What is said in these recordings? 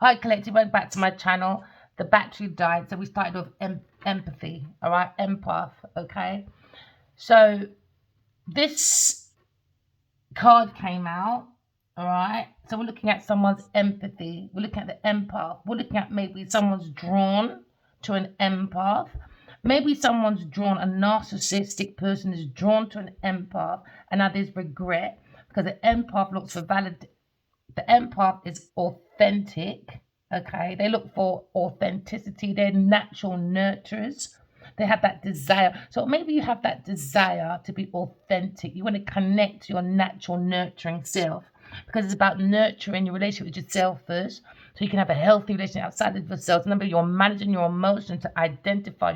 Hi, Collective. Went back to my channel. The battery died, so we started with empathy. All right, empath. Okay, so this card came out. All right, so we're looking at someone's empathy. We're looking at the empath. We're looking at maybe someone's drawn to an empath. Maybe someone's drawn, a narcissistic person is drawn to an empath, and now there's regret because the empath looks for valid. The empath is authentic. Okay, they look for authenticity. They're natural nurturers. They have that desire. So maybe you have that desire to be authentic. You want to connect to your natural nurturing self because it's about nurturing your relationship with yourself first, so you can have a healthy relationship outside of yourself. Remember, you're managing your emotions to identify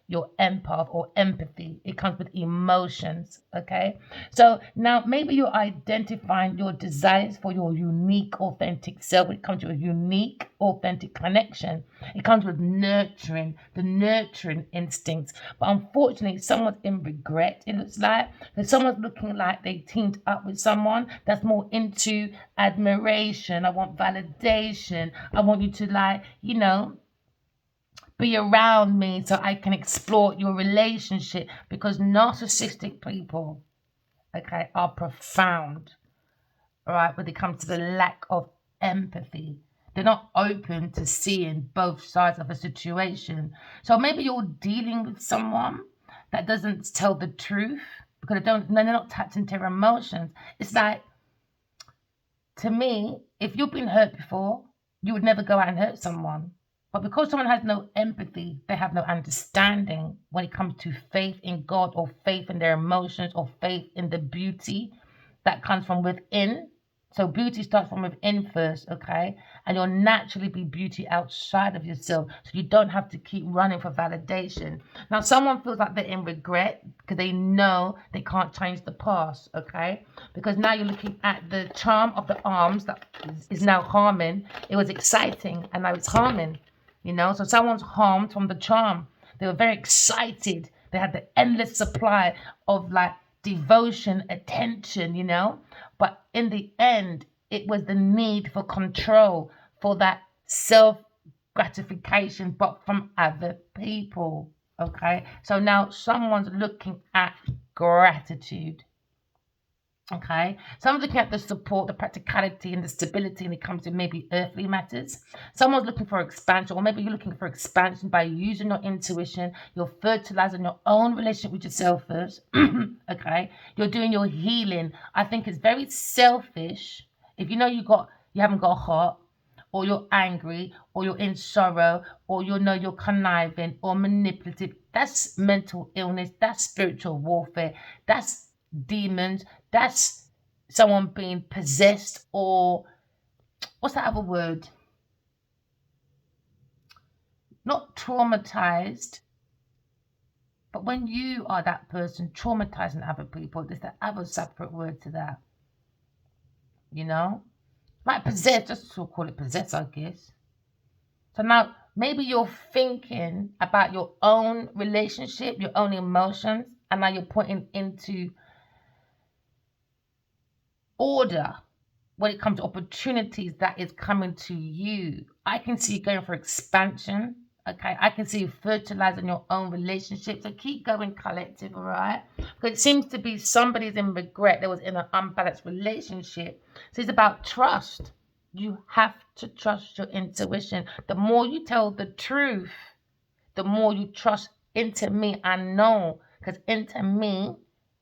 your empath or empathy. It comes with emotions. Okay, so now maybe you're identifying your desires for your unique, authentic self. When it comes to a unique, authentic connection, it comes with nurturing, the nurturing instincts. But unfortunately, someone's in regret. It looks like that someone's looking like they teamed up with someone that's more into admiration. I want validation. I want you to be around me so I can explore your relationship, because narcissistic people, okay, are profound, all right, when it comes to the lack of empathy. They're not open to seeing both sides of a situation. So maybe you're dealing with someone that doesn't tell the truth because they're not tapped into their emotions. It's like, to me, if you've been hurt before, you would never go out and hurt someone. But because someone has no empathy, they have no understanding when it comes to faith in God or faith in their emotions or faith in the beauty that comes from within. So beauty starts from within first, okay? And you'll naturally be beauty outside of yourself. So you don't have to keep running for validation. Now, someone feels like they're in regret because they know they can't change the past, okay? Because now you're looking at the charm of the arms that is now harming. It was exciting and now it's harming, So someone's harmed from the charm. They were very excited. They had the endless supply of devotion, attention. But in the end, it was the need for control, for that self gratification, but from other people. Okay. So now someone's looking at gratitude. Okay, so I'm looking at the support, the practicality, and the stability when it comes to maybe earthly matters. Someone's looking for expansion, or maybe you're looking for expansion by using your intuition. You're fertilizing your own relationship with yourself first. Okay, you're doing your healing. I think it's very selfish if you know you haven't got a heart, or you're angry, or you're in sorrow, or you're conniving or manipulative. That's mental illness. That's spiritual warfare. That's demons. That's someone being possessed, or what's that other word? Not traumatized, but when you are that person traumatizing other people, there's that other separate word to that. Like possessed, just to call it possessed, I guess. So now maybe you're thinking about your own relationship, your own emotions, and now you're putting into order when it comes to opportunities that is coming to you. I can see you going for expansion. Okay, I can see you fertilizing your own relationship. So keep going, collective, all right? Because it seems to be somebody's in regret. There was in an unbalanced relationship. So it's about trust. You have to trust your intuition. The more you tell the truth, the more you trust into me. I know, because into me,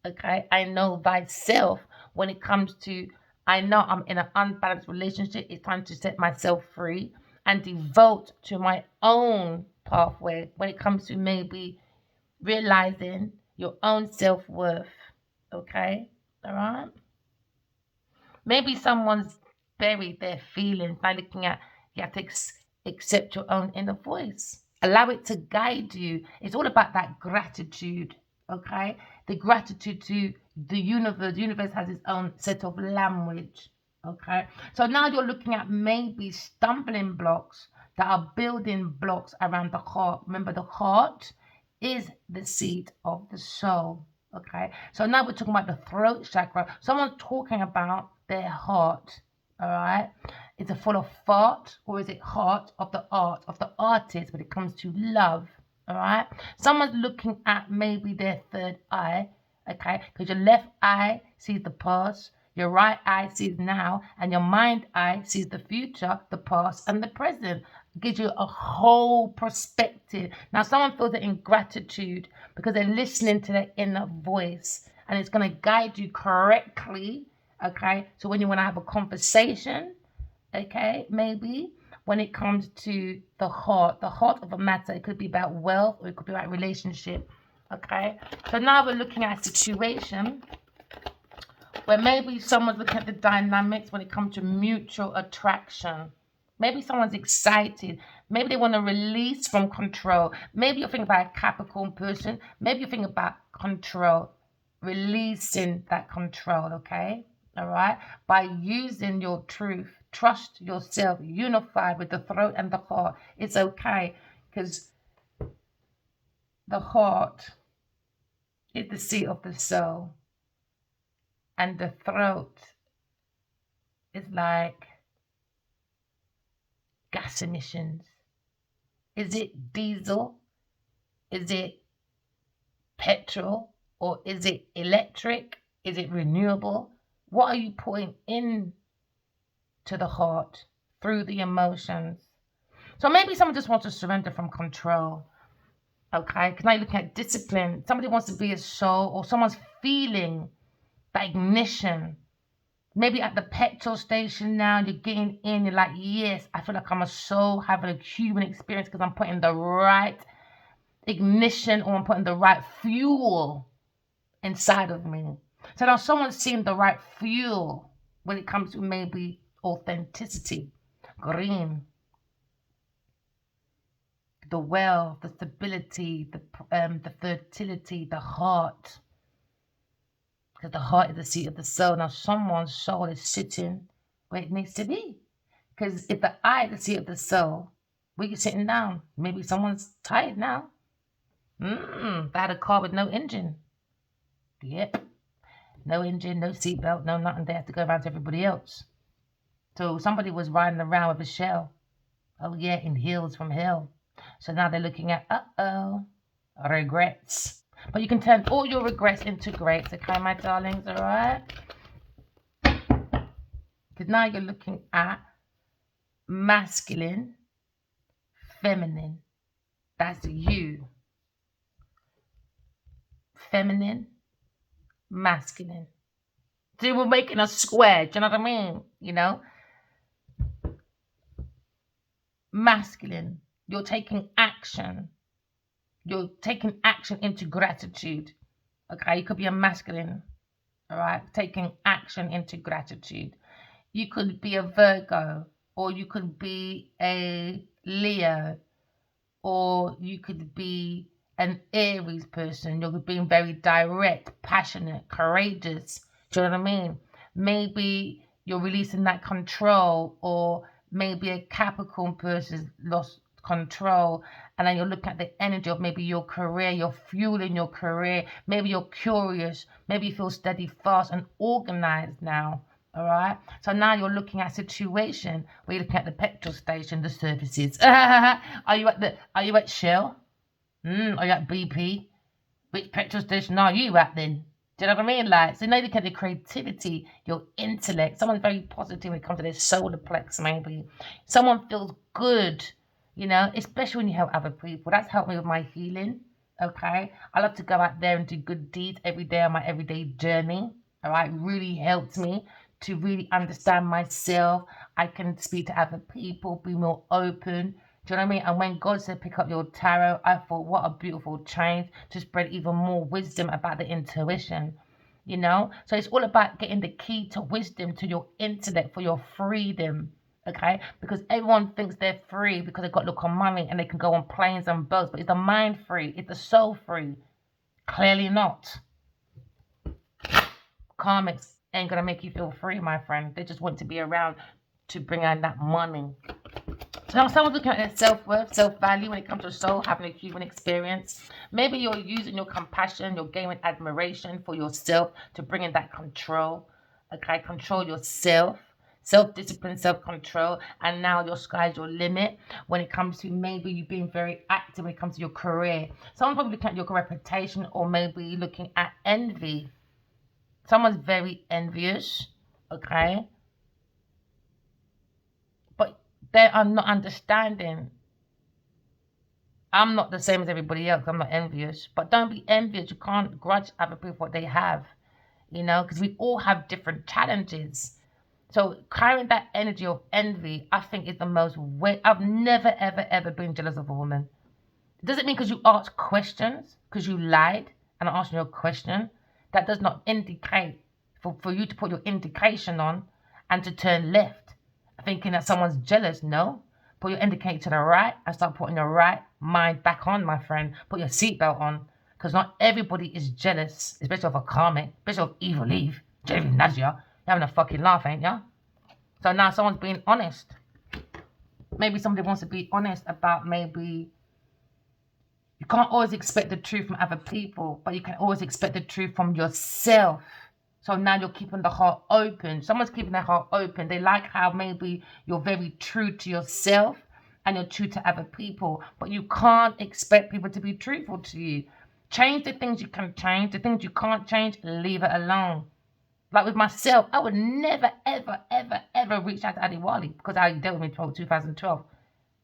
okay, I know thyself. When it comes to, I know I'm in an unbalanced relationship, it's time to set myself free and devote to my own pathway when it comes to maybe realizing your own self-worth. Okay, all right? Maybe someone's buried their feelings by looking at, you have to accept your own inner voice. Allow it to guide you. It's all about that gratitude, okay? The gratitude to the universe. The universe has its own set of language, okay? So now you're looking at maybe stumbling blocks that are building blocks around the heart. Remember, the heart is the seat of the soul. Okay, so now we're talking about the throat chakra. Someone's talking about their heart. All right, Is it full of fart or is it heart of the art of the artist when it comes to love? All right. Someone's looking at maybe their third eye, okay? Because your left eye sees the past, your right eye sees now, and your mind eye sees the future, the past, and the present. It gives you a whole perspective. Now, someone feels it in gratitude because they're listening to their inner voice, and it's going to guide you correctly, okay? So when you want to have a conversation, okay, maybe when it comes to the heart of a matter, it could be about wealth or it could be about relationship, okay? So now we're looking at a situation where maybe someone's looking at the dynamics when it comes to mutual attraction. Maybe someone's excited. Maybe they want to release from control. Maybe you're thinking about a Capricorn person. Maybe you're thinking about control, releasing that control, okay? All right? By using your truth, trust yourself, unified with the throat and the heart. It's okay because the heart is the seat of the soul, and the throat is like gas emissions. Is it diesel? Is it petrol? Or is it electric? Is it renewable? What are you putting in to the heart through the emotions? So maybe someone just wants to surrender from control. Okay, because now you're looking at discipline. Somebody wants to be a soul, or someone's feeling that ignition. Maybe at the petrol station now, you're getting in, you're like, yes, I feel like I'm a soul having a human experience because I'm putting the right ignition or I'm putting the right fuel inside of me. So now someone's seeing the right fuel when it comes to maybe authenticity, green, the wealth, the stability, the fertility, the heart. Because the heart is the seat of the soul. Now someone's soul is sitting where it needs to be. Because if the eye is the seat of the soul, where you sitting down? Maybe someone's tired now. They had a car with no engine. Yep. No engine, no seatbelt, no nothing. They had to go around to everybody else. So somebody was riding around with a shell. Oh yeah, in heels from hell. So now they're looking at, regrets. But you can turn all your regrets into greats, okay, my darlings, all right? Because now you're looking at masculine, feminine. That's you. Feminine, masculine. So we're making a square, do you know what I mean? You know? Masculine, you're taking action. You're taking action into gratitude. Okay, you could be a masculine, all right, taking action into gratitude. You could be a Virgo, or you could be a Leo, or you could be an Aries person. You're being very direct, passionate, courageous. Do you know what I mean? Maybe you're releasing that control, or maybe a Capricorn person's lost control, and then you're looking at the energy of maybe your career, you're fueling your career, maybe you're curious, maybe you feel steady, fast, and organized now. All right. So now you're looking at a situation where you're looking at the petrol station, the services. Are you at Shell? Are you at BP? Which petrol station are you at then? Do you know what I mean? Like, so now you look at the creativity, your intellect. Someone's very positive when it comes to their solar plex, maybe. Someone feels good, you know, especially when you help other people. That's helped me with my healing. Okay. I love to go out there and do good deeds every day on my everyday journey. All right. It really helped me to really understand myself. I can speak to other people, be more open. Do you know what I mean? And when God said pick up your tarot, I thought, what a beautiful change to spread even more wisdom about the intuition, you know? So it's all about getting the key to wisdom, to your intellect, for your freedom, okay? Because everyone thinks they're free because they've got look on money and they can go on planes and boats, but is the mind free? Is the soul free? Clearly not. Karmics ain't gonna make you feel free, my friend. They just want to be around to bring in that money. So someone's looking at their self-worth, self-value when it comes to soul, having a human experience. Maybe you're using your compassion, you're gaining admiration for yourself to bring in that control. Okay, control yourself. self-discipline, self-control, and now your sky's your limit when it comes to maybe you being very active when it comes to your career. Someone's probably looking at your reputation, or maybe looking at envy. Someone's very envious, okay? But they are not understanding. I'm not the same as everybody else. I'm not envious. But don't be envious. You can't grudge other people what they have, because we all have different challenges. So carrying that energy of envy, I think is the most I've never, ever, ever been jealous of a woman. It doesn't mean because you ask questions, because you lied and I asked you a question, that does not indicate for you to put your indication on and to turn left, thinking that someone's jealous. No. Put your indicator to the right and start putting your right mind back on, my friend. Put your seatbelt on. Because not everybody is jealous, especially of a karmic, especially of Evil Eve, Jerry Nadia. You're having a fucking laugh, ain't ya? So now someone's being honest. Maybe somebody wants to be honest about maybe you can't always expect the truth from other people, but you can always expect the truth from yourself. So now you're keeping the heart open. Someone's keeping their heart open. They like how maybe you're very true to yourself and you're true to other people, but you can't expect people to be truthful to you. Change the things you can change. The things you can't change, leave it alone. Like with myself, I would never, ever, ever, ever reach out to Adewale because I dealt with him in 2012.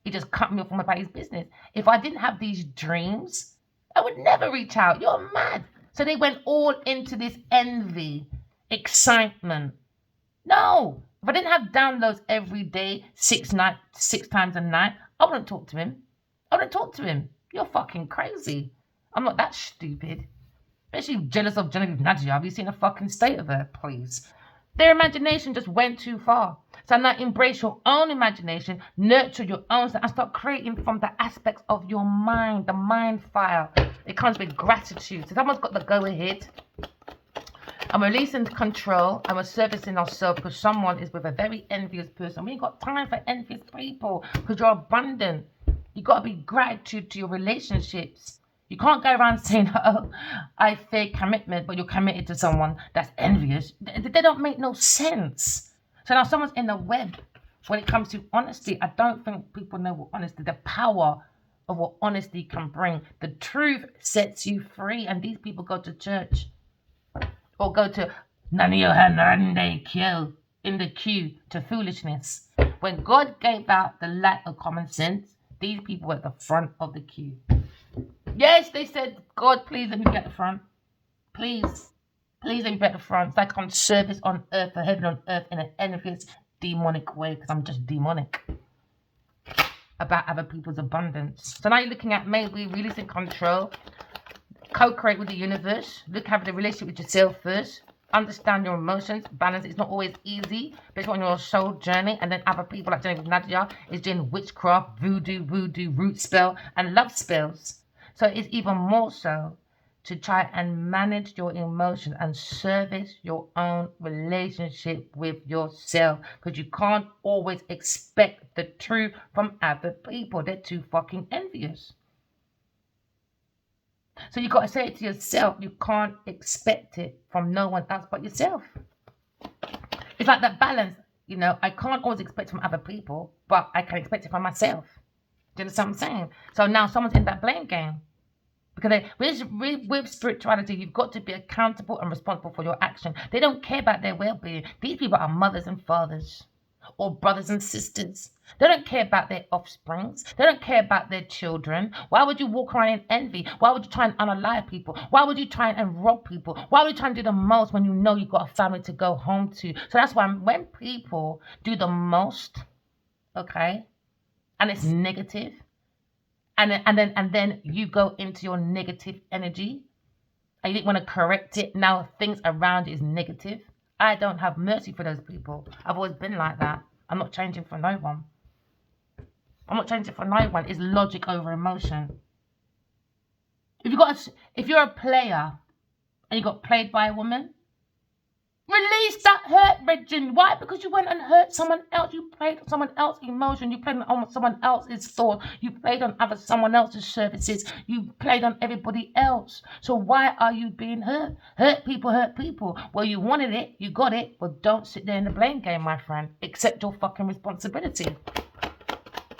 He just cut me off from about his business. If I didn't have these dreams, I would never reach out. You're mad. So they went all into this envy, excitement. No. If I didn't have downloads every day, 6 times a night, I wouldn't talk to him. You're fucking crazy. I'm not that stupid. Especially jealous of Genevieve Nadia. Have you seen the fucking state of her, please? Their imagination just went too far. So now embrace your own imagination, nurture your own, and start creating from the aspects of your mind, the mind file. It comes with gratitude. So someone's got the go ahead. I'm releasing control. I'm servicing ourselves because someone is with a very envious person. We ain't got time for envious people because you're abundant. You got to be gratitude to your relationships. You can't go around saying, oh, I fake commitment, but you're committed to someone that's envious. They don't make no sense. So now someone's in the web. When it comes to honesty, I don't think people know what honesty, the power of what honesty can bring. The truth sets you free. And these people go to church or go to in the queue to foolishness. When God gave out the lack of common sense, these people were at the front of the queue. Yes, they said, God, please let me be at the front. Please let me be at the front. It's like on service on earth, for heaven on earth, in an envious, demonic way, because I'm just demonic about other people's abundance. So now you're looking at maybe releasing control, co-create with the universe, look at the relationship with yourself first, understand your emotions, balance. It's not always easy, but it's on your soul journey. And then other people like Genevieve Nadia is doing witchcraft, voodoo, root spell, and love spells. So it's even more so to try and manage your emotions and service your own relationship with yourself. Because you can't always expect the truth from other people. They're too fucking envious. So you got to say it to yourself. You can't expect it from no one else but yourself. It's like that balance. I can't always expect it from other people, but I can expect it from myself. Do you understand what I'm saying? So now someone's in that blame game. Because with spirituality, you've got to be accountable and responsible for your action. They don't care about their well-being. These people are mothers and fathers or brothers and sisters. They don't care about their offsprings. They don't care about their children. Why would you walk around in envy? Why would you try and unalive people? Why would you try and rob people? Why would you try and do the most when you know you've got a family to go home to? So that's why when people do the most, okay, and it's negative, and then you go into your negative energy and you didn't want to correct it. Now things around is negative. I don't have mercy for those people. I've always been like that. I'm not changing for no one. It's logic over emotion. If you're a player and you got played by a woman, Release that hurt, Regin. Why? Because you went and hurt someone else. You played on someone else's emotion. You played on someone else's thought. You played on someone else's services. You played on everybody else. So why are you being hurt? Hurt people hurt people. Well, you wanted it. You got it. Well, don't sit there in the blame game, my friend. Accept your fucking responsibility.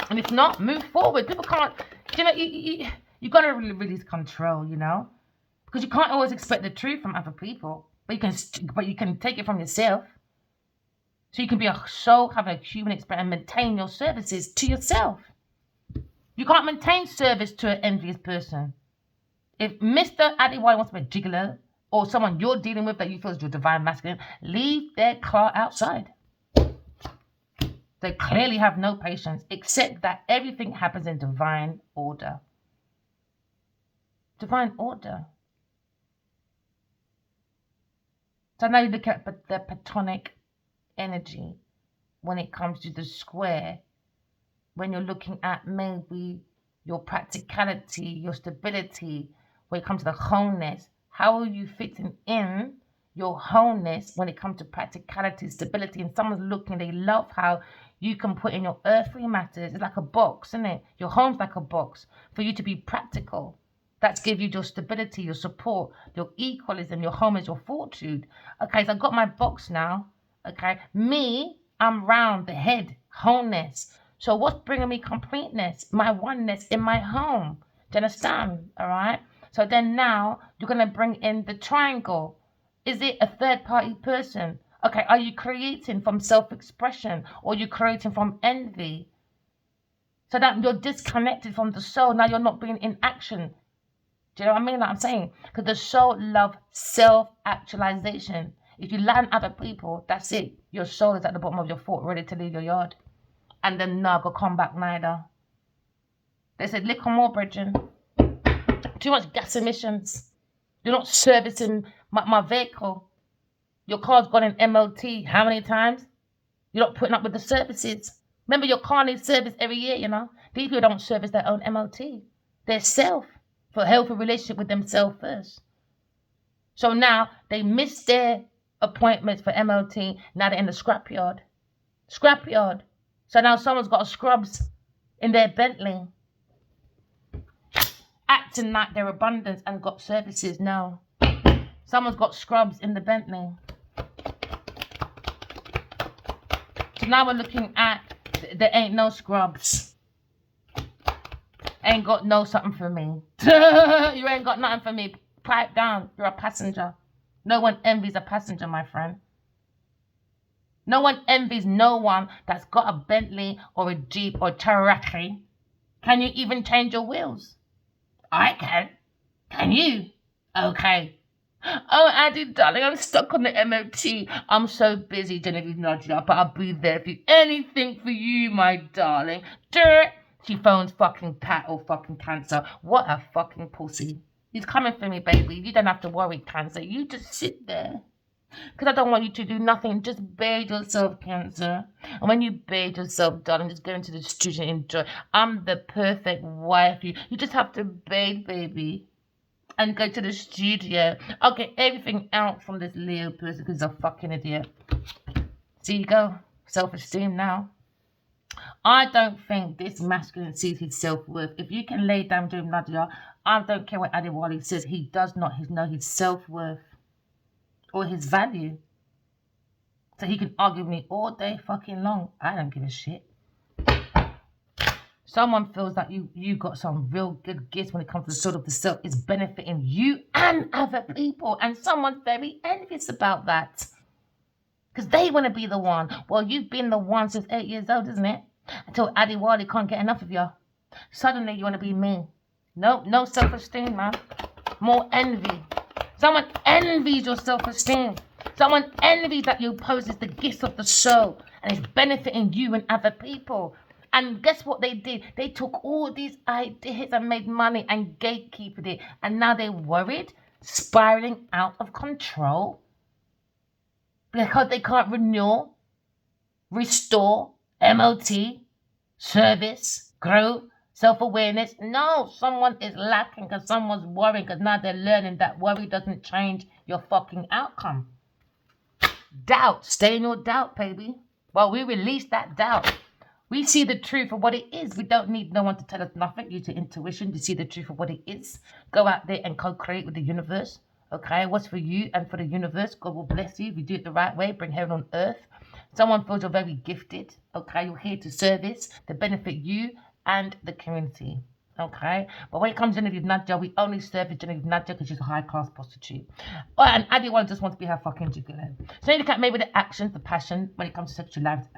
And if not, move forward. People can't, you got to really release control, because you can't always expect the truth from other people. But you can take it from yourself. So you can be a soul, have a human experience, and maintain your services to yourself. You can't maintain service to an envious person. If Mr. Adewale wants to be a gigolo, or someone you're dealing with that you feel is your divine masculine, leave their car outside. They clearly have no patience, except that everything happens in divine order. Divine order. So now you look at the Platonic energy when it comes to the square, when you're looking at maybe your practicality, your stability, when it comes to the wholeness. How are you fitting in your wholeness when it comes to practicality, stability? And someone's looking, they love how you can put in your earthly matters. It's like a box, isn't it? Your home's like a box for you to be practical. That's give you your stability, your support, your equalism. Your home is your fortitude. Okay, so I've got my box now. Okay, I'm round the head, wholeness. So what's bringing me completeness? My oneness in my home. Do you understand? All right. So then now you're going to bring in the triangle. Is it a third party person? Okay, are you creating from self-expression or are you creating from envy? So that you're disconnected from the soul. Now you're not being in action. Do you know what I mean? Like I'm saying, because the soul loves self-actualization. If you land other people, that's it. Your soul is at the bottom of your foot, ready to leave your yard. And then no, go come back neither. They said, lick on more, Bridget. Too much gas emissions. You're not servicing my vehicle. Your car's gone in MOT how many times? You're not putting up with the services. Remember, your car needs service every year, These people don't service their own MOT. Their self. For a healthy relationship with themselves first. So now they miss their appointments for MOT. Now they're in the scrapyard. Scrapyard. So now someone's got a scrubs in their Bentley. Acting like they're abundance and got services. No. Someone's got scrubs in the Bentley. So now we're looking at there ain't no scrubs. Ain't got no something for me. You ain't got nothing for me. Pipe down. You're a passenger. No one envies a passenger, my friend. No one envies no one that's got a Bentley or a Jeep or Cherokee. Can you even change your wheels? I can. Can you? Okay. Oh, Addie, darling, I'm stuck on the MOT. I'm so busy, Genevieve Nadia, but I'll be there for you. Anything for you, my darling. She phones fucking Pat or fucking Cancer. What a fucking pussy. He's coming for me, baby. You don't have to worry, Cancer. You just sit there. Because I don't want you to do nothing. Just bathe yourself, Cancer. And when you bathe yourself, darling, just go into the studio and enjoy. I'm the perfect wife. You just have to bathe, baby. And go to the studio. I'll get everything out from this Leo person because he's a fucking idiot. So you go. Self-esteem now. I don't think this masculine sees his self-worth. If you can lay down to him, Nadia, I don't care what Adewale says. He does not know his self-worth or his value. So he can argue with me all day fucking long. I don't give a shit. Someone feels that you got some real good gifts when it comes to the sort of the self. It's benefiting you and other people. And someone's very envious about that. Because they want to be the one. Well, you've been the one since 8 years old, isn't it? Until Adewale can't get enough of you. Suddenly you want to be me. No self-esteem, man. More envy. Someone envies your self-esteem. Someone envies that you possess the gifts of the soul. And it's benefiting you and other people. And guess what they did? They took all these ideas and made money and gatekeeped it. And now they're worried, spiraling out of control. Because they can't renew, restore, MOT, service, grow, self-awareness. No, someone is lacking because someone's worrying because now they're learning that worry doesn't change your fucking outcome. Doubt. Stay in your doubt, baby. Well, we release that doubt. We see the truth of what it is. We don't need no one to tell us nothing. Use your intuition to see the truth of what it is. Go out there and co-create with the universe. Okay, what's for you and for the universe? God will bless you if you do it the right way. Bring heaven on earth. Someone feels you're very gifted. Okay, you're here to service, to benefit you and the community. Okay, but when it comes to Genevieve Nadja, we only serve Genevieve Nadja because she's a high class prostitute. Oh, and Addie just wants to be her fucking gigolo. So you look at maybe the actions, the passion when it comes to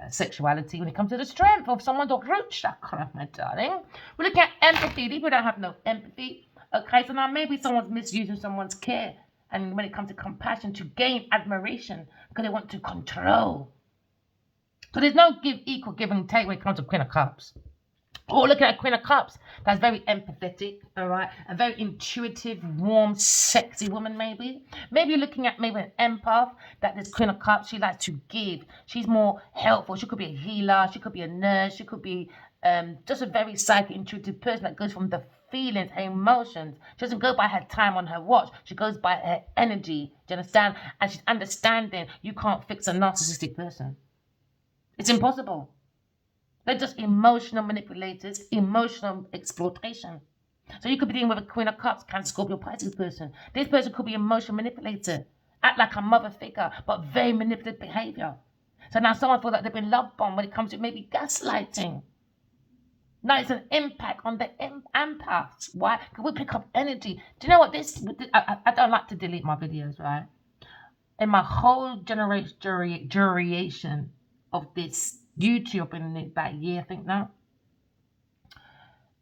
sexuality, when it comes to the strength of someone's root chakra, my darling. We're looking at empathy. People don't have no empathy. Okay, so now maybe someone's misusing someone's care, and when it comes to compassion, to gain admiration because they want to control. So there's no equal give and take when it comes to Queen of Cups. Or look at a Queen of Cups that's very empathetic, all right? A very intuitive, warm, sexy woman, maybe. Maybe you're looking at maybe an empath that this Queen of Cups, she likes to give. She's more helpful. She could be a healer. She could be a nurse. She could be just a very psychic, intuitive person that goes from the feelings, her emotions. She doesn't go by her time on her watch. She goes by her energy. Do you understand? And she's understanding you can't fix a narcissistic person. It's impossible. They're just emotional manipulators, emotional exploitation. So you could be dealing with a Queen of Cups, Cancer, Scorpio, Pisces person. This person could be an emotional manipulator, act like a mother figure, but very manipulative behavior. So now someone feels like they've been love bombed when it comes to maybe gaslighting. Now it's an impact on the empaths. Why? Because we pick up energy. Do you know what this? I don't like to delete my videos, right? In my whole duration of this YouTube in about a year, I think now,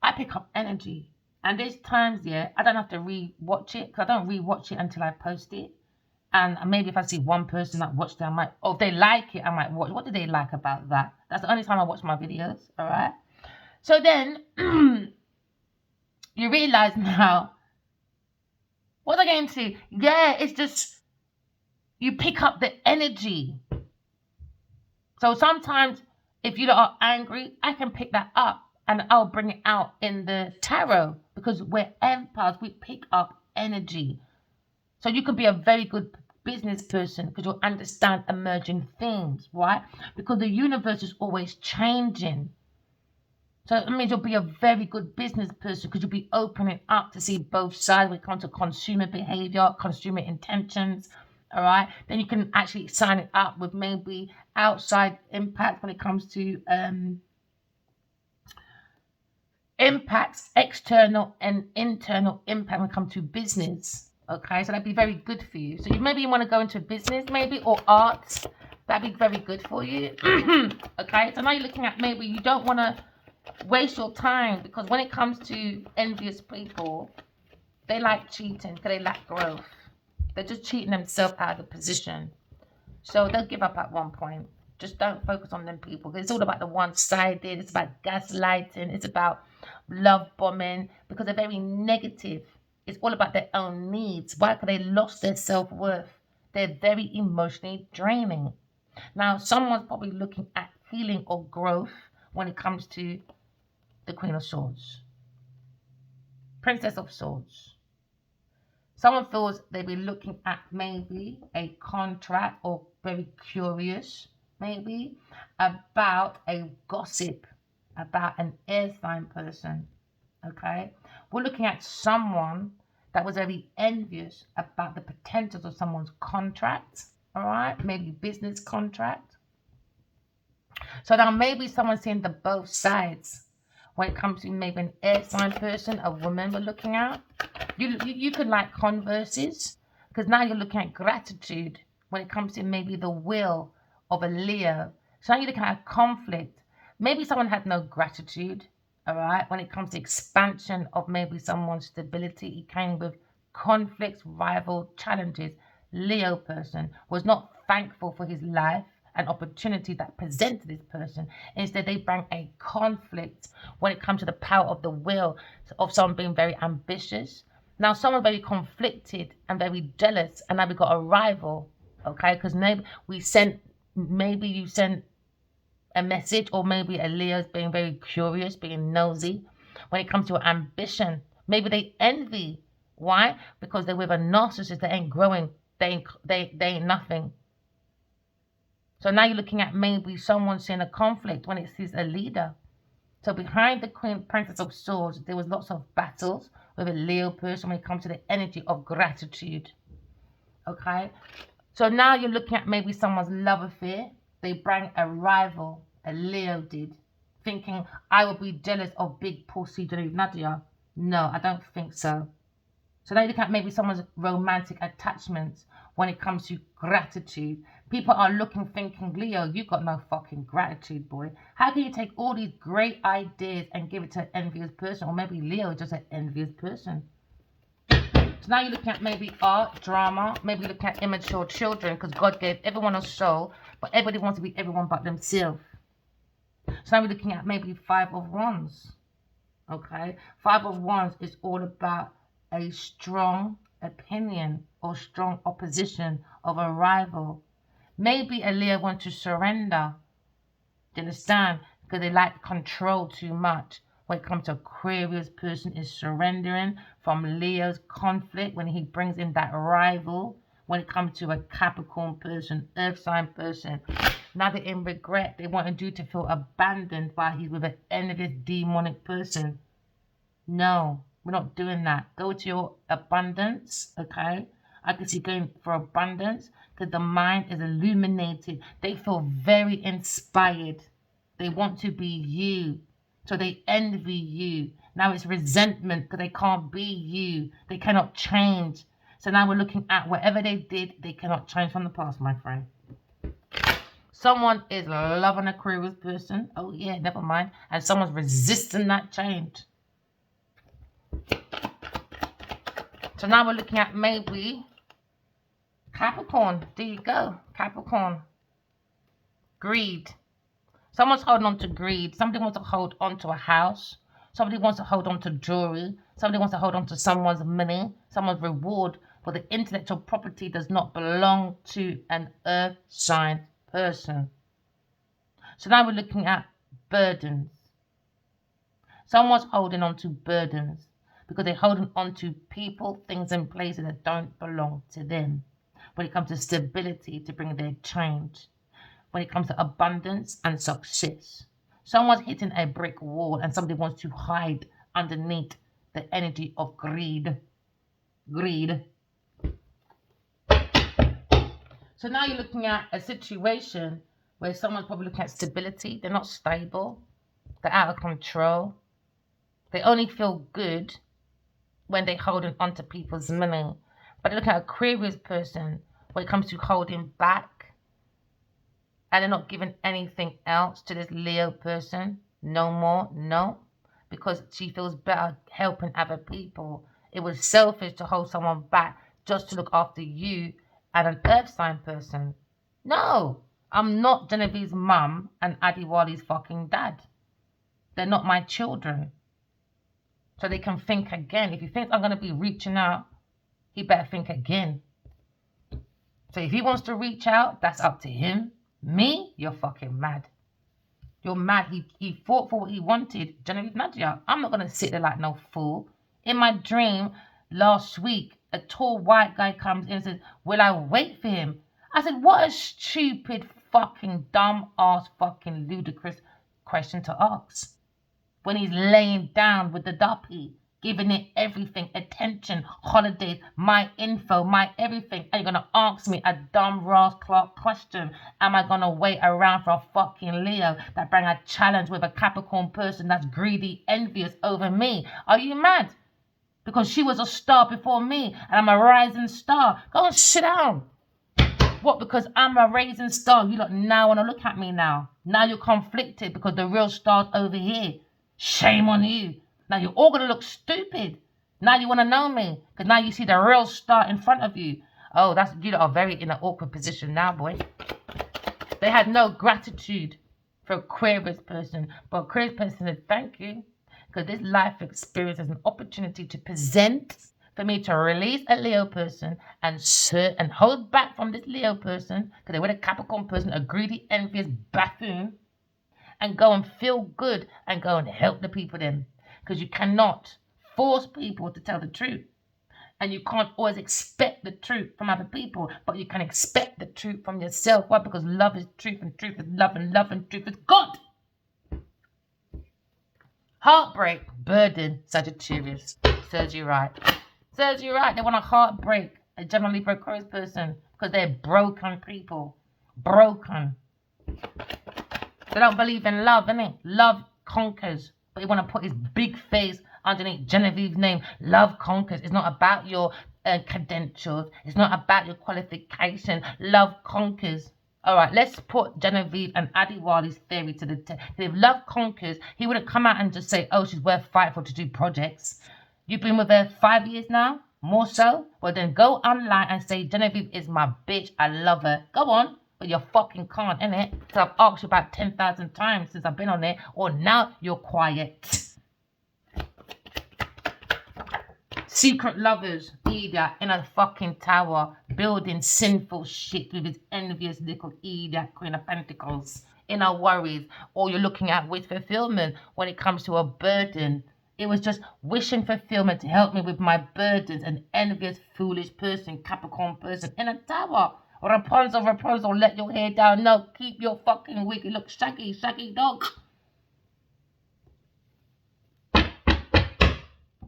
I pick up energy. And there's times, I don't have to re-watch it, because I don't re-watch it until I post it. And maybe if I see one person that watched it, I might, or if they like it, I might watch. What do they like about that? That's the only time I watch my videos, all right? So then, you realize now, what am I going to? It's just, you pick up the energy. So sometimes, if you are angry, I can pick that up and I'll bring it out in the tarot because we're empaths, we pick up energy. So you can be a very good business person because you'll understand emerging themes, right? Because the universe is always changing. So it means you'll be a very good business person because you'll be opening up to see both sides when it comes to consumer behavior, consumer intentions. All right, then you can actually sign it up with maybe outside impact when it comes to impacts, external and internal impact when it comes to business. Okay, so that'd be very good for you. So maybe you want to go into business, maybe, or arts. That'd be very good for you. Okay, so now you're looking at maybe you don't want to waste your time because when it comes to envious people, they like cheating because they lack growth. They're just cheating themselves out of the position. So they'll give up at one point. Just don't focus on them people. It's all about the one-sided. It's about gaslighting. It's about love bombing because they're very negative. It's all about their own needs. Why? Because they lost their self-worth. They're very emotionally draining. Now, someone's probably looking at healing or growth when it comes to the Queen of Swords. Princess of Swords. Someone feels they've been looking at maybe a contract or very curious, maybe, about a gossip, about an air sign person, okay? We're looking at someone that was very envious about the potentials of someone's contract, all right? Maybe business contract. So now maybe someone's seeing the both sides. When it comes to maybe an air sign person, a woman we're looking at, you could like converses because now you're looking at gratitude when it comes to maybe the will of a Leo. So now you're looking at a conflict. Maybe someone had no gratitude, all right, when it comes to expansion of maybe someone's stability. It came with conflicts, rival challenges. Leo person was not thankful for his life an opportunity that presented this person. Instead, they bring a conflict when it comes to the power of the will of someone being very ambitious. Now, someone very conflicted and very jealous, and now we got a rival, okay? Because maybe you sent a message, or maybe a Leo's being very curious, being nosy. When it comes to ambition, maybe they envy. Why? Because they're with a narcissist. They ain't growing. They ain't nothing. So now you're looking at maybe someone seeing a conflict when it sees a leader. So behind the Queen Princess of Swords, there was lots of battles with a Leo person when it comes to the energy of gratitude. Okay? So now you're looking at maybe someone's love affair. They bring a rival, a Leo did, thinking, I will be jealous of big pussy Nadia. No, I don't think so. So now you look at maybe someone's romantic attachments when it comes to gratitude. People are looking, thinking, Leo, you got no fucking gratitude, boy. How can you take all these great ideas and give it to an envious person? Or maybe Leo is just an envious person. So now you're looking at maybe art, drama, maybe you're looking at immature children because God gave everyone a soul, but everybody wants to be everyone but themselves. So now we're looking at maybe Five of Wands. Okay? Five of Wands is all about a strong opinion or strong opposition of a rival. Maybe a Leo wants to surrender. Do you understand? Because they like control too much. When it comes to Aquarius, person is surrendering from Leo's conflict when he brings in that rival. When it comes to a Capricorn person, Earth sign person, now they're in regret. They want you to feel abandoned while he's with an envious demonic person. No, we're not doing that. Go to your abundance, okay? I can see going for abundance because the mind is illuminated. They feel very inspired. They want to be you. So they envy you. Now it's resentment because they can't be you. They cannot change. So now we're looking at whatever they did, they cannot change from the past, my friend. Someone is loving a Aquarius person. Oh yeah, never mind. And someone's resisting that change. So now we're looking at maybe Capricorn. There you go. Capricorn. Greed. Someone's holding on to greed. Somebody wants to hold on to a house. Somebody wants to hold on to jewelry. Somebody wants to hold on to someone's money, someone's reward. But the intellectual property does not belong to an earth sign person. So now we're looking at burdens. Someone's holding on to burdens because they're holding on to people, things, and places that don't belong to them. When it comes to stability, to bring their change. When it comes to abundance and success. Someone's hitting a brick wall and somebody wants to hide underneath the energy of greed. Greed. So now you're looking at a situation where someone's probably looking at stability. They're not stable. They're out of control. They only feel good when they're holding on to people's money. But look at a Aquarius person when it comes to holding back and they're not giving anything else to this Leo person. No more, no. Because she feels better helping other people. It was selfish to hold someone back just to look after you and an earth sign person. No, I'm not Genevieve's mum and Adiwali's fucking dad. They're not my children. So they can think again. If he thinks I'm going to be reaching out, he better think again. So if he wants to reach out, that's up to him. Me, you're fucking mad. You're mad. He fought for what he wanted. Genevieve Nadia, I'm not going to sit there like no fool. In my dream last week, a tall white guy comes in and says, will I wait for him? I said, what a stupid fucking dumb ass fucking ludicrous question to ask. When he's laying down with the duppy, giving it everything, attention, holidays, my info, my everything. And you're going to ask me a dumb Ross Clark question. Am I going to wait around for a fucking Leo that bring a challenge with a Capricorn person that's greedy, envious over me? Are you mad? Because she was a star before me and I'm a rising star. Go and sit down. What, because I'm a rising star? You lot now want to look at me now. Now you're conflicted because the real star's over here. Shame on you. Now you're all going to look stupid. Now you want to know me because now you see the real star in front of you. Oh, that's you lot are very in an awkward position now, boy. They had no gratitude for Aquarius person, but Aquarius person said thank you because this life experience is an opportunity to present for me to release a Leo person and hold back from this Leo person because they were a Capricorn person, a greedy, envious buffoon. And go and feel good and go and help the people then. Because you cannot force people to tell the truth. And you can't always expect expect the truth from other people, but you can expect the truth from yourself. Why? Because love is truth, and truth is love, and love and truth is God. Heartbreak, burden, Sagittarius. Serves you right. Serves you right. They want a heartbreak, a generally precocious person, because they're broken people. Broken. They don't believe in love, innit? Love conquers. But you want to put his big face underneath Genevieve's name. Love conquers. It's not about your credentials. It's not about your qualification. Love conquers. All right, let's put Genevieve and Adiwali's theory to the test. If love conquers, he wouldn't come out and just say, oh, she's worth fighting for to do projects. You've been with her 5 years now? More so? Well, then go online and say, Genevieve is my bitch. I love her. Go on. But you fucking can't, innit? So I've asked you about 10,000 times since I've been on there. Or now you're quiet. Secret lovers, idiot, in a fucking tower, building sinful shit with his envious little idiot, Queen of Pentacles. In our worries, or you're looking at wish fulfillment when it comes to a burden. It was just wishing fulfillment to help me with my burdens. An envious, foolish person, Capricorn person, in a tower. Rapunzel, Rapunzel, let your hair down. No, keep your fucking wig. You look shaggy, shaggy dog.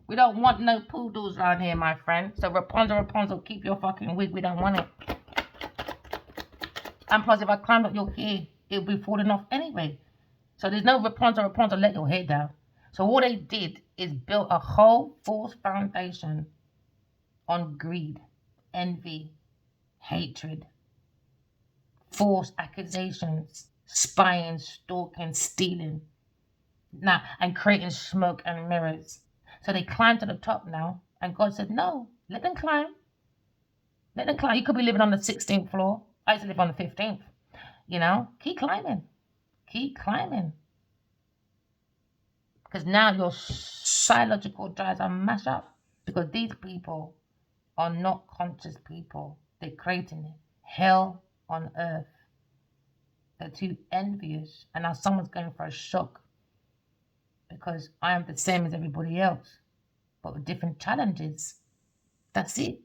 We don't want no poodles around here, my friend. So Rapunzel, Rapunzel, keep your fucking wig. We don't want it. And plus, if I climbed up your hair, it'll be falling off anyway. So there's no Rapunzel, Rapunzel, let your hair down. So what they did is built a whole false foundation on greed, envy, hatred, false accusations, spying, stalking, stealing, now and creating smoke and mirrors. So they climbed to the top now, and God said, no, let them climb. Let them climb. You could be living on the 16th floor. I used to live on the 15th. You know, keep climbing. Keep climbing. Because now your psychological drives are mashed up. Because these people are not conscious people. They're creating it. Hell on earth. They're too envious. And now someone's going for a shock. Because I am the same as everybody else. But with different challenges. That's it.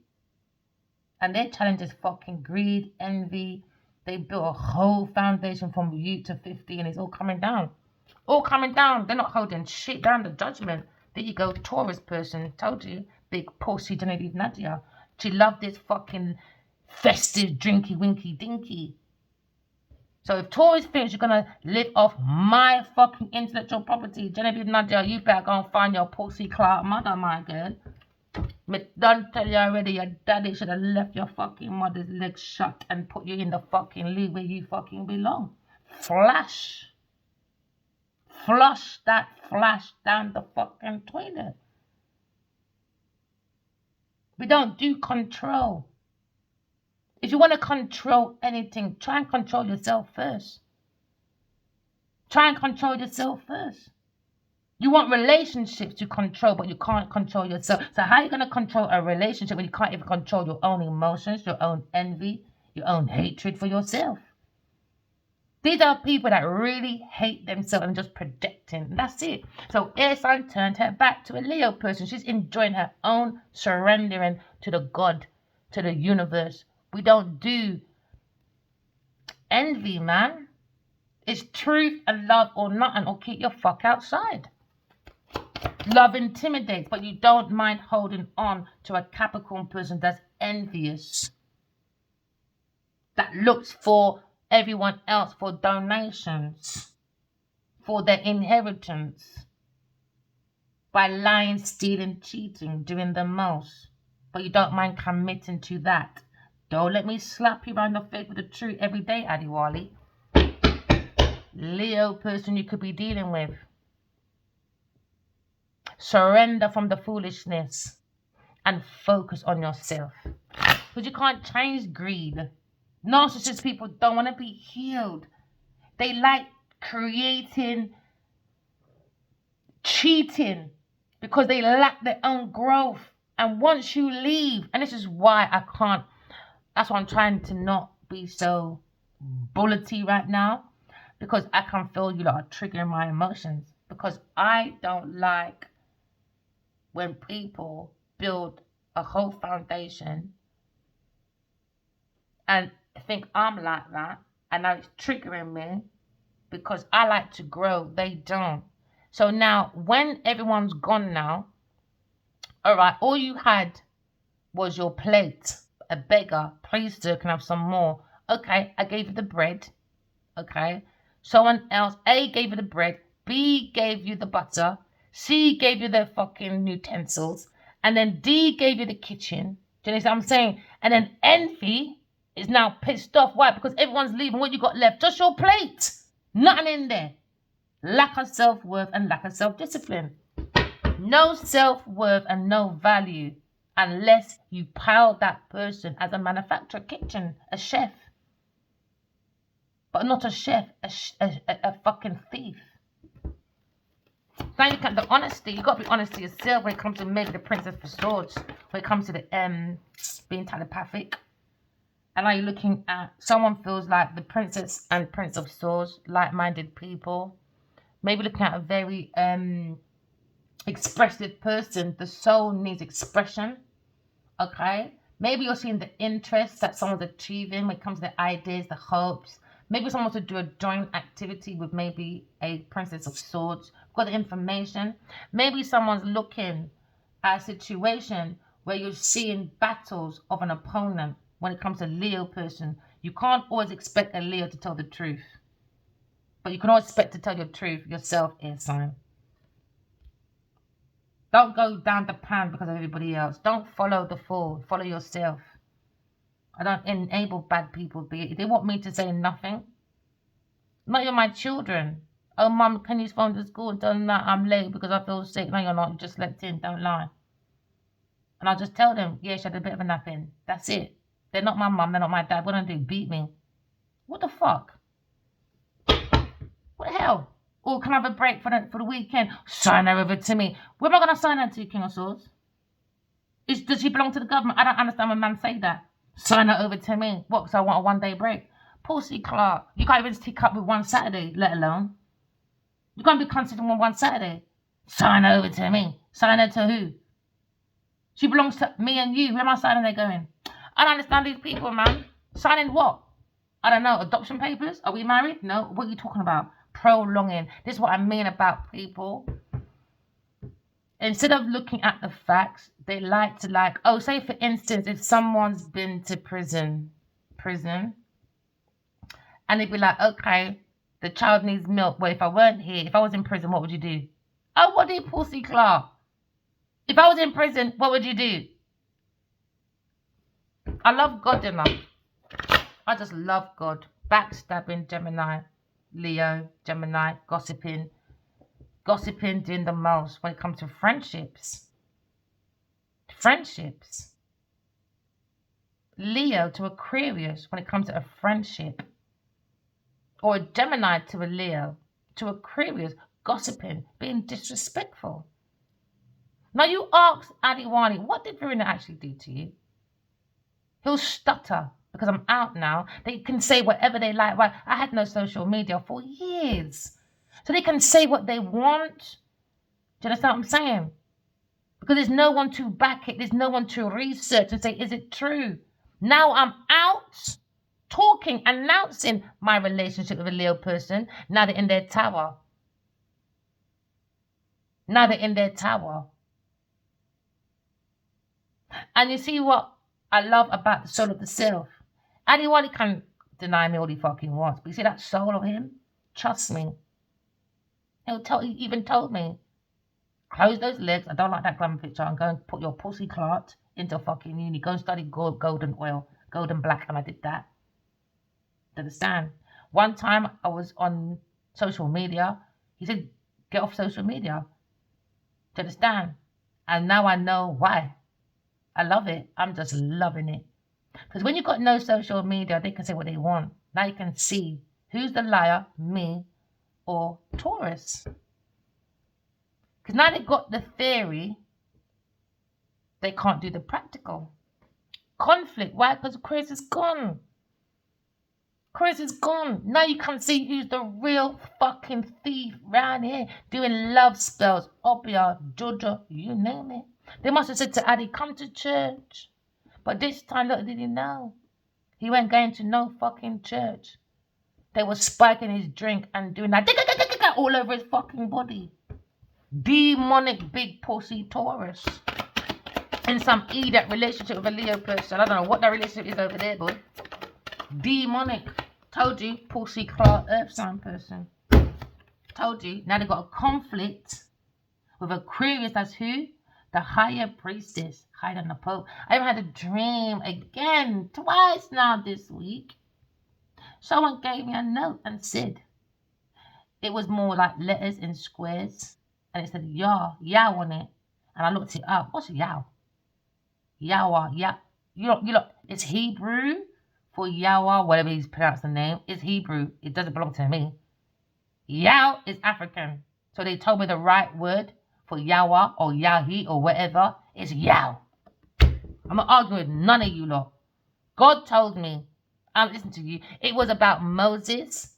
And their challenge is fucking greed, envy. They built a whole foundation from youth to 50 and it's all coming down. All coming down. They're not holding shit down. The judgment. There you go, Taurus person. Told you. Big pussy Genevieve Nadia. She loved this fucking festive drinky winky dinky. So if Taurus thinks you're gonna live off my fucking intellectual property, Genevieve Nadia, you better go and find your pussy clout mother, my girl. Me done tell you already, your daddy should have left your fucking mother's legs shut and put you in the fucking league where you fucking belong. Flash. Flush that flash down the fucking toilet. We don't do control. If you want to control anything, try and control yourself first. Try and control yourself first. You want relationships to control, but you can't control yourself. So how are you going to control a relationship when you can't even control your own emotions, your own envy, your own hatred for yourself? These are people that really hate themselves and just projecting. That's it. So air sign turned her back to a Leo person. She's enjoying her own surrendering to the God, to the universe. We don't do envy, man. It's truth and love or nothing, or keep your fuck outside. Love intimidates, but you don't mind holding on to a Capricorn person that's envious, that looks for everyone else for donations, for their inheritance, by lying, stealing, cheating, doing the most. But you don't mind committing to that. Don't let me slap you around the face with the truth every day, Adiwali. Leo person you could be dealing with. Surrender from the foolishness and focus on yourself. Because you can't change greed. Narcissist people don't want to be healed. They like creating, cheating, because they lack their own growth. And once you leave, and this is why I can't, that's why I'm trying to not be so bullety right now, because I can feel you lot are triggering my emotions. Because I don't like when people build a whole foundation and think I'm like that, and now it's triggering me because I like to grow. They don't. So now, when everyone's gone now, all right, all you had was your plate. A beggar, please sir, can I have some more? Okay, I gave you the bread. Okay, someone else, A gave you the bread, B gave you the butter, C gave you the fucking utensils, and then D gave you the kitchen. Do you understand what I'm saying? And then envy is now pissed off. Why? Because everyone's leaving. What you got left? Just your plate. Nothing in there. Lack of self-worth and lack of self-discipline. No self-worth and no value unless you pile that person as a manufacturer, kitchen, a chef. But not a chef, a fucking thief. Now you can the honesty, you gotta be honest to yourself when it comes to maybe the Princess of Swords, when it comes to the being telepathic. And now you're looking at someone feels like the Princess and Prince of Swords, like-minded people. Maybe looking at a very expressive person. The soul needs expression. Okay? Maybe you're seeing the interest that someone's achieving when it comes to the ideas, the hopes. Maybe someone wants to do a joint activity with maybe a Princess of Swords. Got the information. Maybe someone's looking at a situation where you're seeing battles of an opponent when it comes to Leo person. You can't always expect a Leo to tell the truth. But you can always expect to tell your truth yourself, air sign. Don't go down the pan because of everybody else. Don't follow the fool. Follow yourself. I don't enable bad people. They want me to say nothing. Not even my children. Oh, mum, can you phone to school and tell them that I'm late because I feel sick? No, you're not. You just slept in. Don't lie. And I'll just tell them, yeah, she had a bit of a nap in. That's it. They're not my mum. They're not my dad. What do they do? Beat me. What the fuck? What the hell? Or can I have a break for the weekend? Sign her over to me. Where am I going to sign her to, King of Swords? Does she belong to the government? I don't understand when man say that. Sign her over to me. What, because I want a one-day break? Pussy Clark. You can't even stick up with one Saturday, let alone. You can't be considered on one Saturday. Sign her over to me. Sign her to who? She belongs to me and you. Where am I signing her going? I don't understand these people, man. Signing what? I don't know. Adoption papers? Are we married? No. What are you talking about? Prolonging. This is what I mean about people. Instead of looking at the facts, they like to oh, say for instance, if someone's been to prison, and they'd be like, okay, the child needs milk. Well, if I weren't here, if I was in prison, what would you do? Oh, what did Pussy Clark? If I was in prison, what would you do? I love God enough. I just love God. Backstabbing, Gemini, Leo, Gemini, gossiping, doing the most when it comes to friendships. Leo to Aquarius when it comes to a friendship. Or a Gemini to a Leo, to Aquarius, gossiping, being disrespectful. Now you ask Adiwani, what did Verena actually do to you? He'll stutter because I'm out now. They can say whatever they like. Well, I had no social media for years. So they can say what they want. Do you understand what I'm saying? Because there's no one to back it. There's no one to research and say, is it true? Now I'm out talking, announcing my relationship with a Leo person. Now they're in their tower. And you see what I love about the soul of the self? Anyone can deny me all he fucking wants. But you see that soul of him? Trust me. He even told me, close those legs. I don't like that glamour picture. I'm going to put your pussy clot into fucking uni. Go and study golden oil, golden black. And I did that. Understand? One time I was on social media. He said, get off social media. Do you understand? And now I know why. I love it. I'm just loving it. Because when you've got no social media, they can say what they want. Now you can see who's the liar, me or Taurus. Because now they've got the theory, they can't do the practical. Conflict. Why? Because Chris is gone. Now you can see who's the real fucking thief round here doing love spells. Obia, Jojo, you name it. They must have said to Addy, come to church. But this time, look, did he know? He went going to no fucking church. They were spiking his drink and doing that all over his fucking body. Demonic big pussy Taurus. In some idiot relationship with a Leo person. I don't know what that relationship is over there, boy. Demonic. Told you, pussy claw earth sign person. Told you. Now they've got a conflict with Aquarius. That's who? The higher priestess. Higher than the Pope. I even had a dream again, twice now this week. Someone gave me a note and said it was more like letters in squares. And it said Yah on it. And I looked it up. What's Yah? Yahweh, you look, it's Hebrew for Yahweh, whatever he's pronounced the name. It's Hebrew. It doesn't belong to me. Yah is African. So they told me the right word for Yahweh or Yahi or whatever is Yah. I'm not arguing with none of you lot. God told me, I'm listening to you, it was about Moses,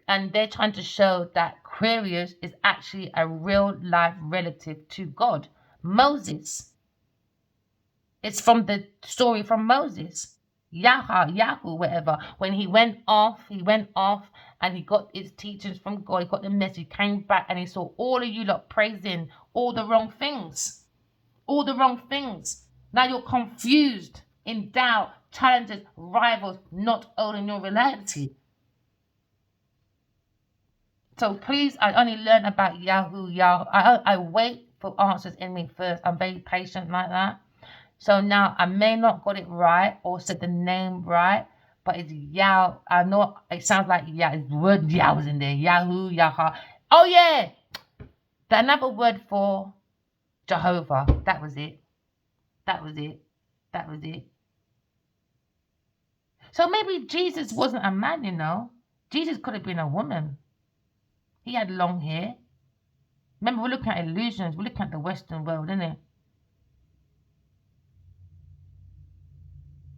and they're trying to show that Aquarius is actually a real life relative to God. Moses. It's from the story from Moses. Yahoo, whatever. When he went off and he got his teachings from God. He got the message, came back and he saw all of you lot praising all the wrong things. All the wrong things. Now you're confused, in doubt, challenges, rivals, not owning your reality. So please, I only learn about Yahoo. I wait for answers in me first. I'm very patient like that. So now I may not got it right or said the name right, but it's Yah. I know it sounds like Yah. The word Yah was in there. Yahoo, Yaha. Oh yeah, another word for Jehovah. That was it. So maybe Jesus wasn't a man, you know. Jesus could have been a woman. He had long hair. Remember, we're looking at illusions. We're looking at the Western world, isn't it?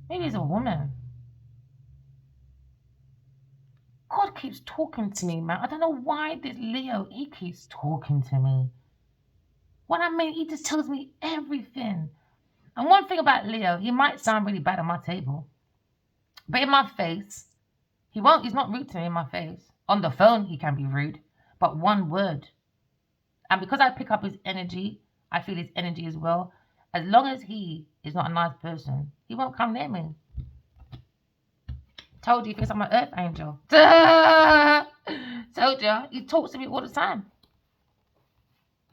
Maybe he's a woman. God keeps talking to me, man. I don't know why this Leo, he keeps talking to me. What I mean, he just tells me everything. And one thing about Leo, he might sound really bad on my table. But in my face, he's not rude to me in my face. On the phone, he can be rude. But one word. And because I pick up his energy, I feel his energy as well. As long as he is not a nice person, he won't come near me. Told you, he thinks I'm an earth angel. Told you, he talks to me all the time.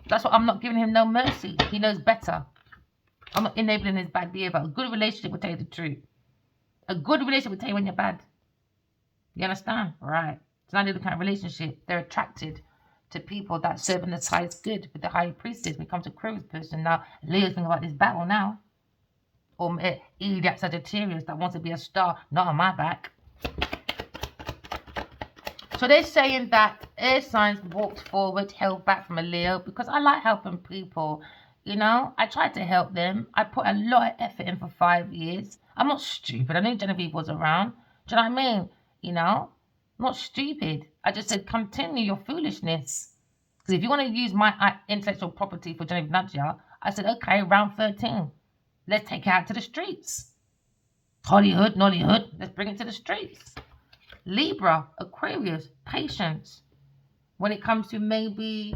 That's why I'm not giving him no mercy. He knows better. I'm not enabling his bad behavior. A good relationship will tell you the truth. A good relationship will tell you when you're bad. You understand? Right. So now they look at a relationship. They're attracted to people that serve in the highest good with the high priestess. When it comes to Aquarius person, now Leo's thinking about this battle now. Or idiot Sagittarius that wants to be a star, not on my back. So they're saying that air signs walked forward, held back from a Leo, because I like helping people. You know, I tried to help them. I put a lot of effort in for 5 years. I'm not stupid. I knew Genevieve was around. Do you know what I mean? You know, I'm not stupid. I just said, continue your foolishness. Because if you want to use my intellectual property for Genevieve Nadia, I said, okay, round 13. Let's take it out to the streets. Hollywood, Nollywood, let's bring it to the streets. Libra, Aquarius, patience. When it comes to maybe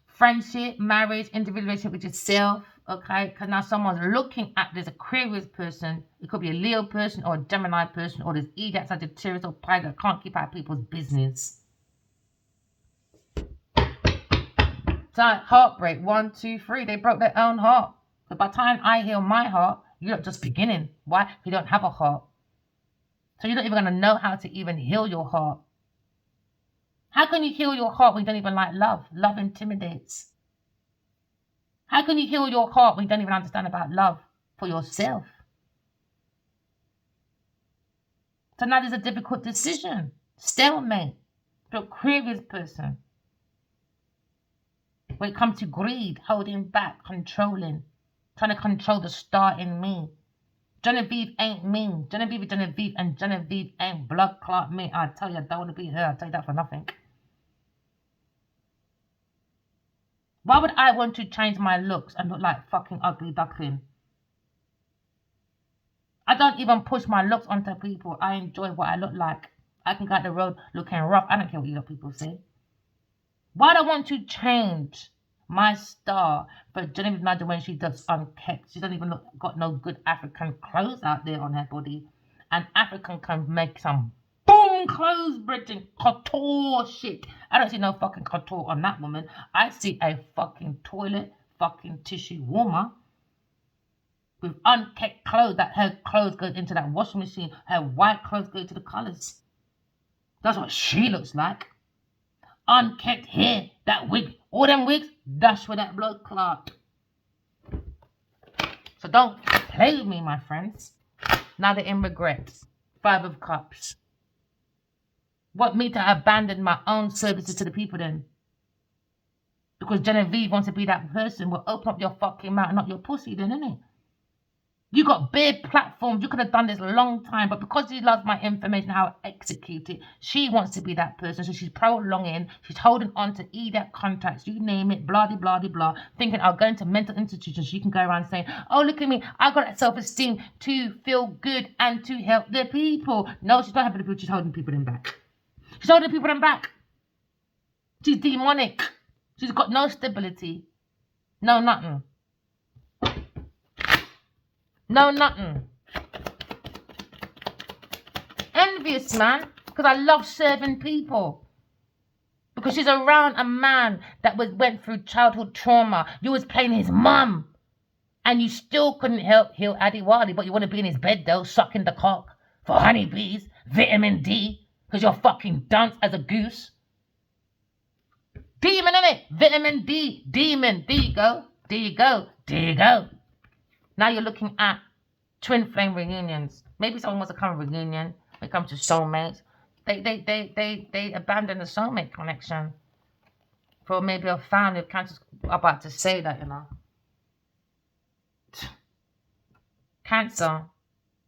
friendship, marriage, individual relationship with yourself, okay? Because now someone's looking at this Aquarius person. It could be a Leo person or a Gemini person or this idiot Sagittarius or Pisces that can't keep out people's business. So heartbreak, 1, 2, 3. They broke their own heart. So by the time I heal my heart, you're not just beginning. Why? You don't have a heart. So you're not even going to know how to even heal your heart. How can you heal your heart when you don't even like love? Love intimidates. How can you heal your heart when you don't even understand about love for yourself? So now there's a difficult decision. Stalemate. To a Aquarius person. When it comes to greed, holding back, controlling, trying to control the star in me. Genevieve ain't me. Genevieve is Genevieve, and Genevieve ain't blood clot me. I tell you, I don't want to be her. I tell you that for nothing. Why would I want to change my looks and look like fucking ugly duckling? I don't even push my looks onto people. I enjoy what I look like. I can go out the road looking rough. I don't care what you lot people say. Why do I want to change my star for Genevieve Nigel when she does unkept? She doesn't even got no good African clothes out there on her body. And African can make some boom clothes, Bridget. Couture shit. I don't see no fucking couture on that woman. I see a fucking toilet fucking tissue warmer with unkept clothes, that her clothes go into that washing machine. Her white clothes go to the colours. That's what she looks like. Unkept hair, that wig, all them wigs, that's where that blood clot. So don't play with me, my friends. Now they're in regrets. 5 of Cups. Want me to abandon my own services to the people then? Because Genevieve wants to be that person. Well, open up your fucking mouth, not your pussy then, innit? You got big platforms. You could have done this a long time, but because she loves my information, how I execute it, she wants to be that person. So she's prolonging. She's holding on to either contracts, you name it, blah, blah, blah, blah, thinking I'll go into mental institutions. She can go around saying, oh, look at me. I got that self-esteem to feel good and to help the people. No, she's not helping the people. She's holding people in back. She's holding people in back. She's demonic. She's got no stability. No, nothing. No, nothing. Envious, man. Because I love serving people. Because she's around a man that went through childhood trauma. You was playing his mum. And you still couldn't help heal Addy Wally. But you want to be in his bed, though, sucking the cock for honeybees, vitamin D. Because you're fucking dunce as a goose. Demon, innit? Vitamin D. Demon. There you go. There you go. There you go. Now you're looking at twin flame reunions. Maybe someone wants to come to reunion when it comes to soulmates. They abandon the soulmate connection for maybe a family of Cancer. About to say that, you know. Cancer,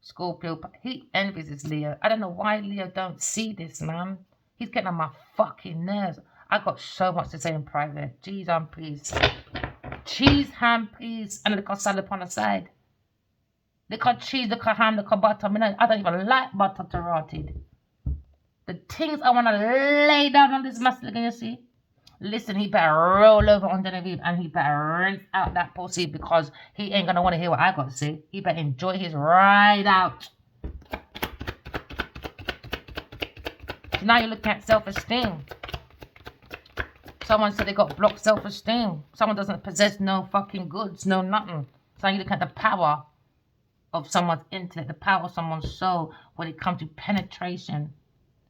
Scorpio, he envies his Leo. I don't know why Leo don't see this, man. He's getting on my fucking nerves. I got so much to say in private. Cheese and peas. Cheese, ham, peas, and look at salad on the side. Look at cheese, look at ham, look at butter. I don't even like butter to rotted. The things I want to lay down on this masculine, you see? Listen, he better roll over on Genevieve and he better rinse out that pussy because he ain't going to want to hear what I got to say. He better enjoy his ride out. So now you're looking at self-esteem. Someone said they got blocked self-esteem. Someone doesn't possess no fucking goods, no nothing. So you look at the power of someone's intellect, the power of someone's soul when it comes to penetration,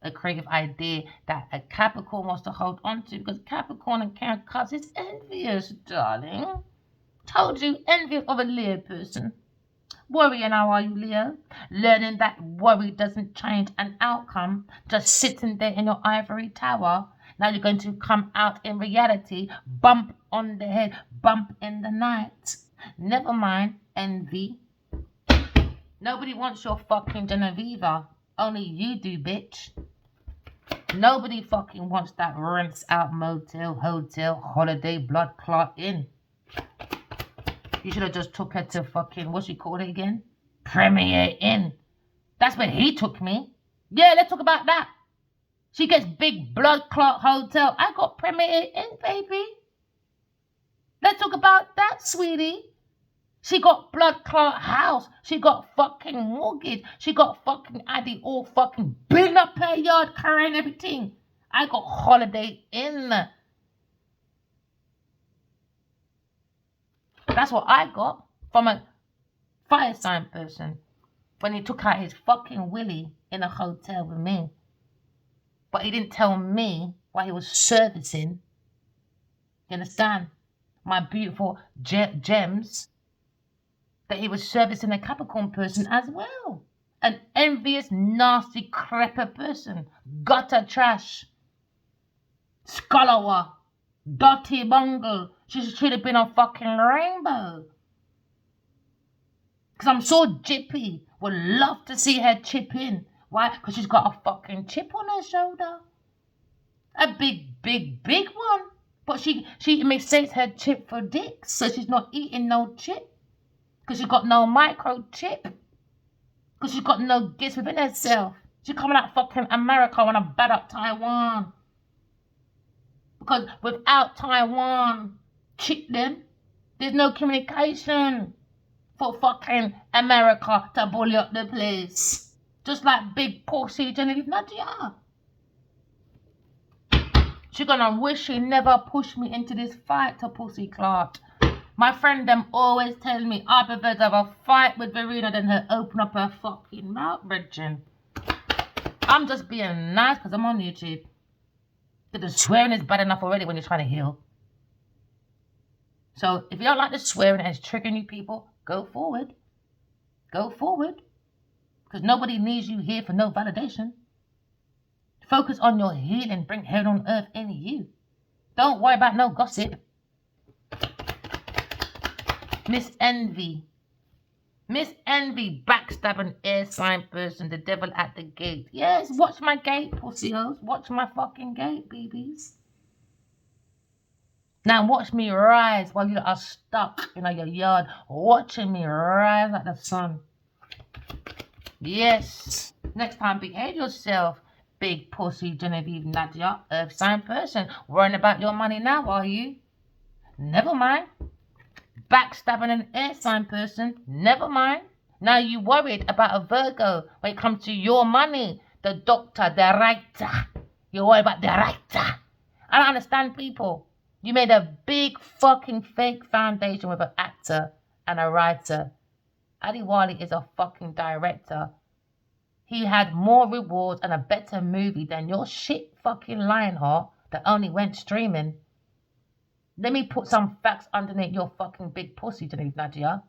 a creative idea that a Capricorn wants to hold on to. Because Capricorn and Karen Cups is envious, darling. Told you, envious of a Leo person. Worrying, how are you, Leo? Learning that worry doesn't change an outcome. Just sitting there in your ivory tower. Now you're going to come out in reality, bump on the head, bump in the night. Never mind, envy. Nobody wants your fucking Genevieve. Only you do, bitch. Nobody fucking wants that rinse out motel, hotel, holiday, blood clot inn. You should have just took her to fucking, what's she called it again? Premier Inn. That's where he took me. Yeah, let's talk about that. She gets big blood clot hotel. I got Premier Inn, baby. Let's talk about that, sweetie. She got blood clot house. She got fucking mortgage. She got fucking Addy all fucking building up her yard, carrying everything. I got Holiday Inn. That's what I got from a fire sign person when he took out his fucking willy in a hotel with me. But he didn't tell me what he was servicing. You understand? My beautiful gems. That he was servicing a Capricorn person as well. An envious, nasty, crepper person. Gutter trash. Scalawa. Dotty bungle. She should have been on fucking Rainbow. Because I'm so jippy. Would love to see her chip in. Why? Because she's got a fucking chip on her shoulder. A big, big, big one. But she mistakes her chip for dick. So she's not eating no chip. Because she's got no microchip. Because she's got no gifts within herself. She's coming out fucking America when I'm bad up Taiwan. Because without Taiwan, them, there's no communication for fucking America to bully up the place. Just like big pussy Genevieve Nadia. She gonna wish she never pushed me into this fight to pussy clot. My friend them always tell me I'd prefer to have a fight with Verena than her open up her fucking mouth, Virgin. I'm just being nice because I'm on YouTube. The swearing is bad enough already when you're trying to heal. So if you don't like the swearing and it's triggering you people, go forward. Go forward. Because nobody needs you here for no validation. Focus on your healing. Bring heaven on earth in you. Don't worry about no gossip. Miss Envy. Miss Envy, backstabbing air sign person, the devil at the gate. Yes, watch my gate, pussy-os. Watch my fucking gate, babies. Now watch me rise while you are stuck in your yard, watching me rise like the sun. Yes. Next time, behave yourself, big pussy Genevieve Nadia, earth sign person. Worrying about your money now, are you? Never mind. Backstabbing an air sign person, never mind. Now you worried about a Virgo when it comes to your money. The doctor, the writer. You worry about the writer. I don't understand people. You made a big fucking fake foundation with an actor and a writer. Adewale is a fucking director. He had more rewards and a better movie than your shit fucking Lionheart that only went streaming. Let me put some facts underneath your fucking big pussy, Genevieve Nadia.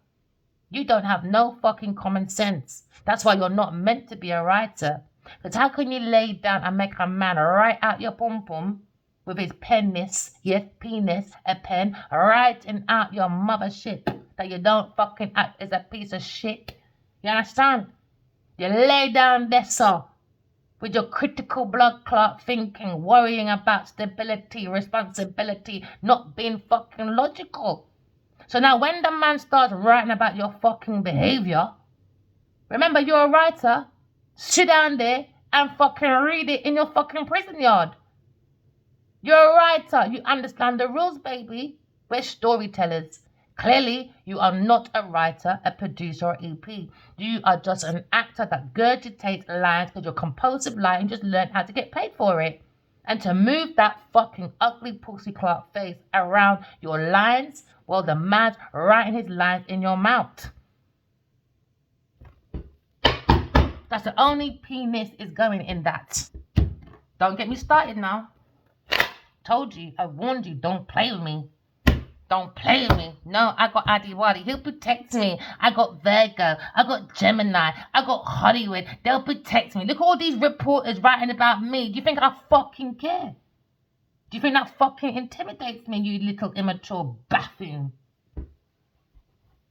You don't have no fucking common sense. That's why you're not meant to be a writer. Because how can you lay down and make a man write out your pum-pum with his penis, yes, penis, a pen, writing out your mother shit that you don't fucking act as a piece of shit? You understand? You lay down there, sir, with your critical blood clot thinking, worrying about stability, responsibility, not being fucking logical. So now when the man starts writing about your fucking behavior, remember you're a writer, sit down there and fucking read it in your fucking prison yard. You're a writer, you understand the rules, baby. We're storytellers. Clearly, you are not a writer, a producer, or EP. You are just an actor that gurgitates lines because you're a compulsive liar and just learn how to get paid for it. And to move that fucking ugly pussy clock face around your lines, well, the man's writing his lines in your mouth. That's the only penis is going in that. Don't get me started now. Told you, I warned you, don't play with me. Don't play with me. No, I got Adewale. He'll protect me. I got Virgo. I got Gemini. I got Hollywood. They'll protect me. Look at all these reporters writing about me. Do you think I fucking care? Do you think that fucking intimidates me, you little immature buffoon?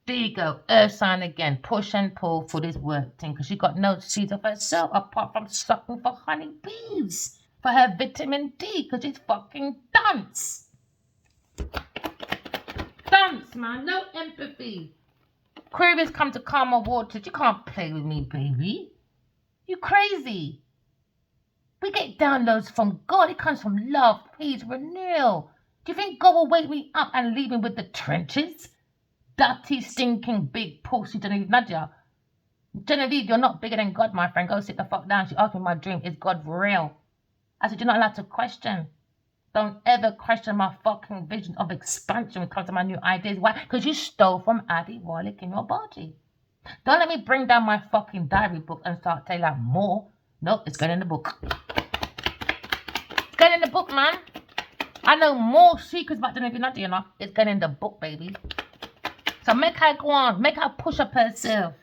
There you go. Earth sign again. Push and pull for this work thing because she got no seeds of herself apart from sucking for honey bees. For her vitamin D because she's fucking dunce. Dunce, man. No empathy. Queries come to calmer waters. You can't play with me, baby. You crazy. We get downloads from God. It comes from love, peace, renewal. Do you think God will wake me up and leave me with the trenches? Dirty, stinking, big pussy Genevieve Nadia. Genevieve, you're not bigger than God, my friend. Go sit the fuck down. She asked me my dream. Is God real? I said, you're not allowed to question. Don't ever question my fucking vision of expansion when it comes to my new ideas. Why? Because you stole from Adewale in your body. Don't let me bring down my fucking diary book and start telling out more. Nope, it's going in the book. It's going in the book, man. I know more secrets about Genevieve Nadia, you know. It's going in the book, baby. So make her go on. Make her push up herself.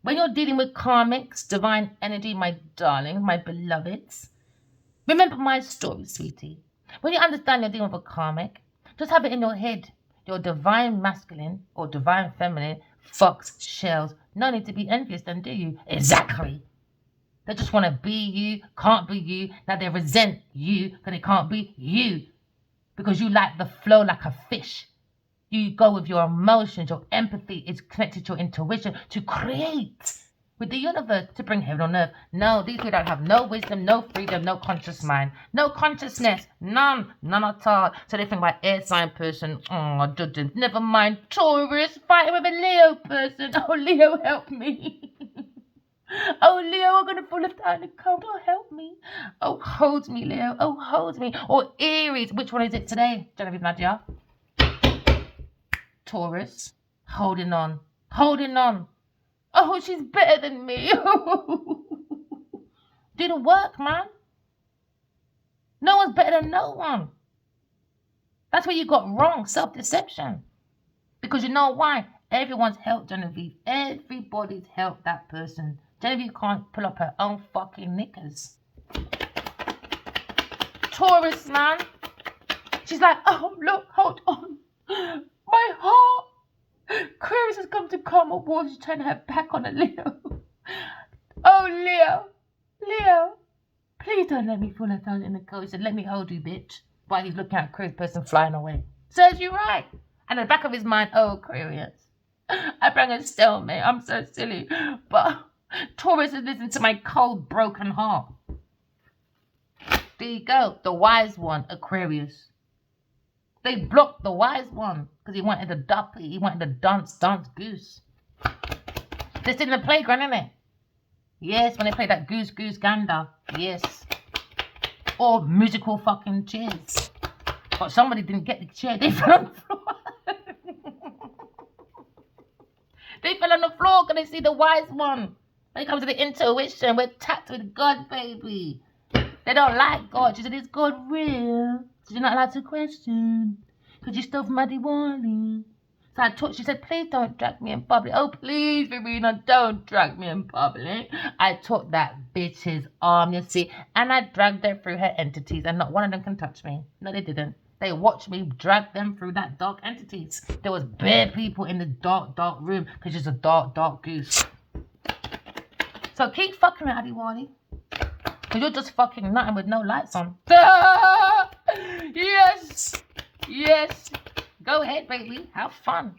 When you're dealing with karmics, divine energy, my darlings, my beloveds, remember my story, sweetie. When you understand you're dealing with a karmic, just have it in your head. Your divine masculine or divine feminine fucks shells. No need to be envious then, do you? Exactly. They just want to be you, can't be you. Now they resent you because they can't be you. Because you like the flow like a fish. You go with your emotions, your empathy is connected to your intuition to create. with the universe to bring heaven on earth. No, these people don't have no wisdom, no freedom, no conscious mind, no consciousness, none at all. So they think about air sign person, oh, judging. Never mind, Taurus fighting with a Leo person. Oh, Leo, help me. Oh, Leo, I'm going to fall down in the cold. Oh, help me. Oh, hold me, Leo. Oh, hold me. Or Aries. Which one is it today, Genevieve Nadia? Taurus. Holding on. Holding on. Oh, she's better than me. Do the work, man. No one's better than no one. That's what you got wrong. Self-deception. Because you know why? Everyone's helped Genevieve. Everybody's helped that person. Genevieve can't pull up her own fucking knickers. Taurus, man. She's like, oh, look, hold on. My heart. Aquarius has come to calm a war. She's turning her back on a Leo. Oh, Leo, please don't let me fall down in the cold. He said, let me hold you, bitch. While he's looking at Aquarius person flying away. Serves you right. And in the back of his mind, oh, Aquarius, I bring a stalemate. I'm so silly. But Taurus is listening to my cold, broken heart. There you go. The wise one, Aquarius. They blocked the wise one because he wanted the duppy. He wanted the dance goose. This in the playground, isn't it? Yes, when they play that goose gander. Yes. Or musical fucking chairs. But somebody didn't get the chair. They fell on the floor. They fell on the floor because they see the wise one. When it comes to the intuition, we're tapped with God, baby. They don't like God. She said, is God real? So you're not allowed to question. Because you're still from Adiwali. So I talked, she said, please don't drag me in public. Oh, please, Verena, don't drag me in public. I took that bitch's arm, you see, and I dragged her through her entities, and not one of them can touch me. No, they didn't. They watched me drag them through that dark entities. There was bare people in the dark room because she's a dark goose. So keep fucking with Adiwali. Because you're just fucking nothing with no lights on. Yes. Go ahead, baby. Have fun.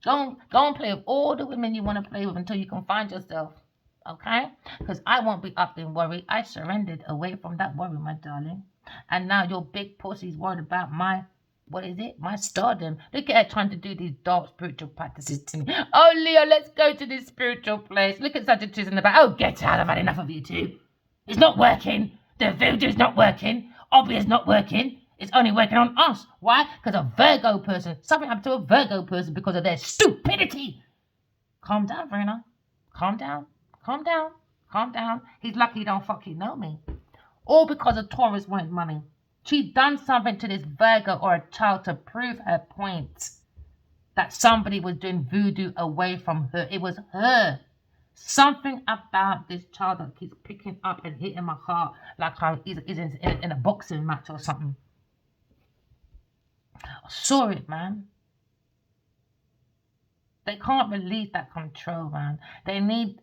Go and play with all the women you want to play with until you can find yourself. Okay? Because I won't be up in worry. I surrendered away from that worry, my darling. And now your big pussy's worried about my stardom. Look at her trying to do these dark spiritual practices to me. Oh, Leo, let's go to this spiritual place. Look at Sagittarius in the back. Oh, get out. I've had enough of you two. It's not working. The voodoo's not working. Obi is not working. It's only working on us. Why? Because a Virgo person. Something happened to a Virgo person because of their stupidity. Calm down, Verena. Calm down. He's lucky he don't fucking know me. All because a Taurus wanted money. She'd done something to this Virgo or a child to prove her point. That somebody was doing voodoo away from her. It was her. Something about this child that keeps picking up and hitting my heart like he's in a boxing match or something. I saw it, man. They can't release that control, man. They need...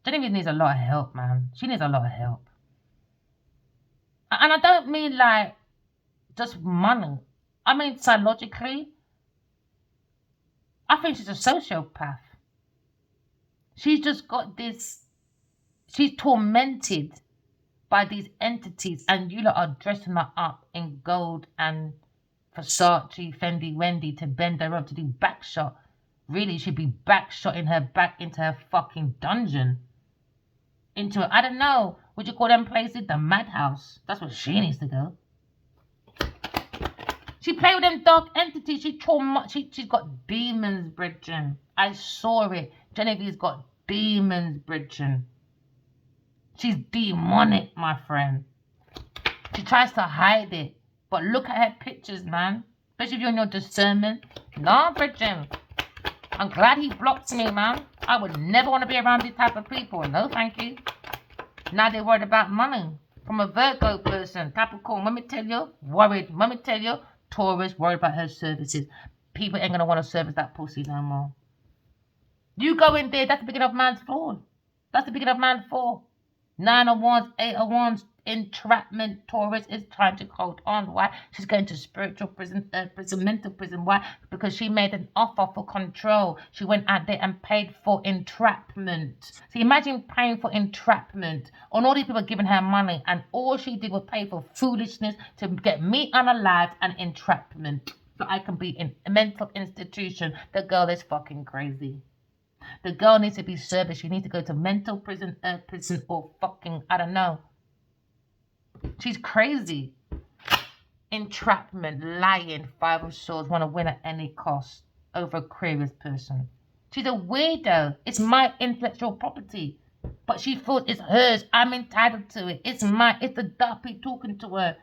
Genevieve needs a lot of help, man. She needs a lot of help. And I don't mean like just money. I mean psychologically. I think she's a sociopath. She's just got this... She's tormented by these entities, and you lot are dressing her up in gold and Versace, Fendi, Wendy to bend her up to do back shot. Really, she'd be back shotting her back into her fucking dungeon. Into, I don't know, what you call them places? The madhouse. That's where she needs to go. She played with them dark entities. She's got demons, Bridgen. I saw it. Genevieve's got demons, Bridgen. She's demonic, my friend. She tries to hide it. But look at her pictures, man. Especially if you're in your discernment. No, Bridgen. I'm glad he blocked me, man. I would never want to be around these type of people. No, thank you. Now they're worried about money. From a Virgo person. Capricorn, let me tell you. Worried. Let me tell you. Taurus, worried about her services. People ain't going to want to service that pussy no more. You go in there, that's the beginning of man's fall. That's the beginning of man's fall. Nine of Wands, Eight of Wands, entrapment. Taurus is trying to hold on. Why? She's going to spiritual prison, mental prison. Why? Because she made an offer for control. She went out there and paid for entrapment. So imagine paying for entrapment. And all these people giving her money, and all she did was pay for foolishness to get me unalived and entrapment. So I can be in a mental institution. The girl is fucking crazy. The girl needs to be serviced. She needs to go to mental prison, or fucking, I don't know. She's crazy. Entrapment, lying, Five of Swords, want to win at any cost over a Aquarius person. She's a weirdo. It's my intellectual property. But she thought it's hers. I'm entitled to it. It's mine. It's the duppy talking to her,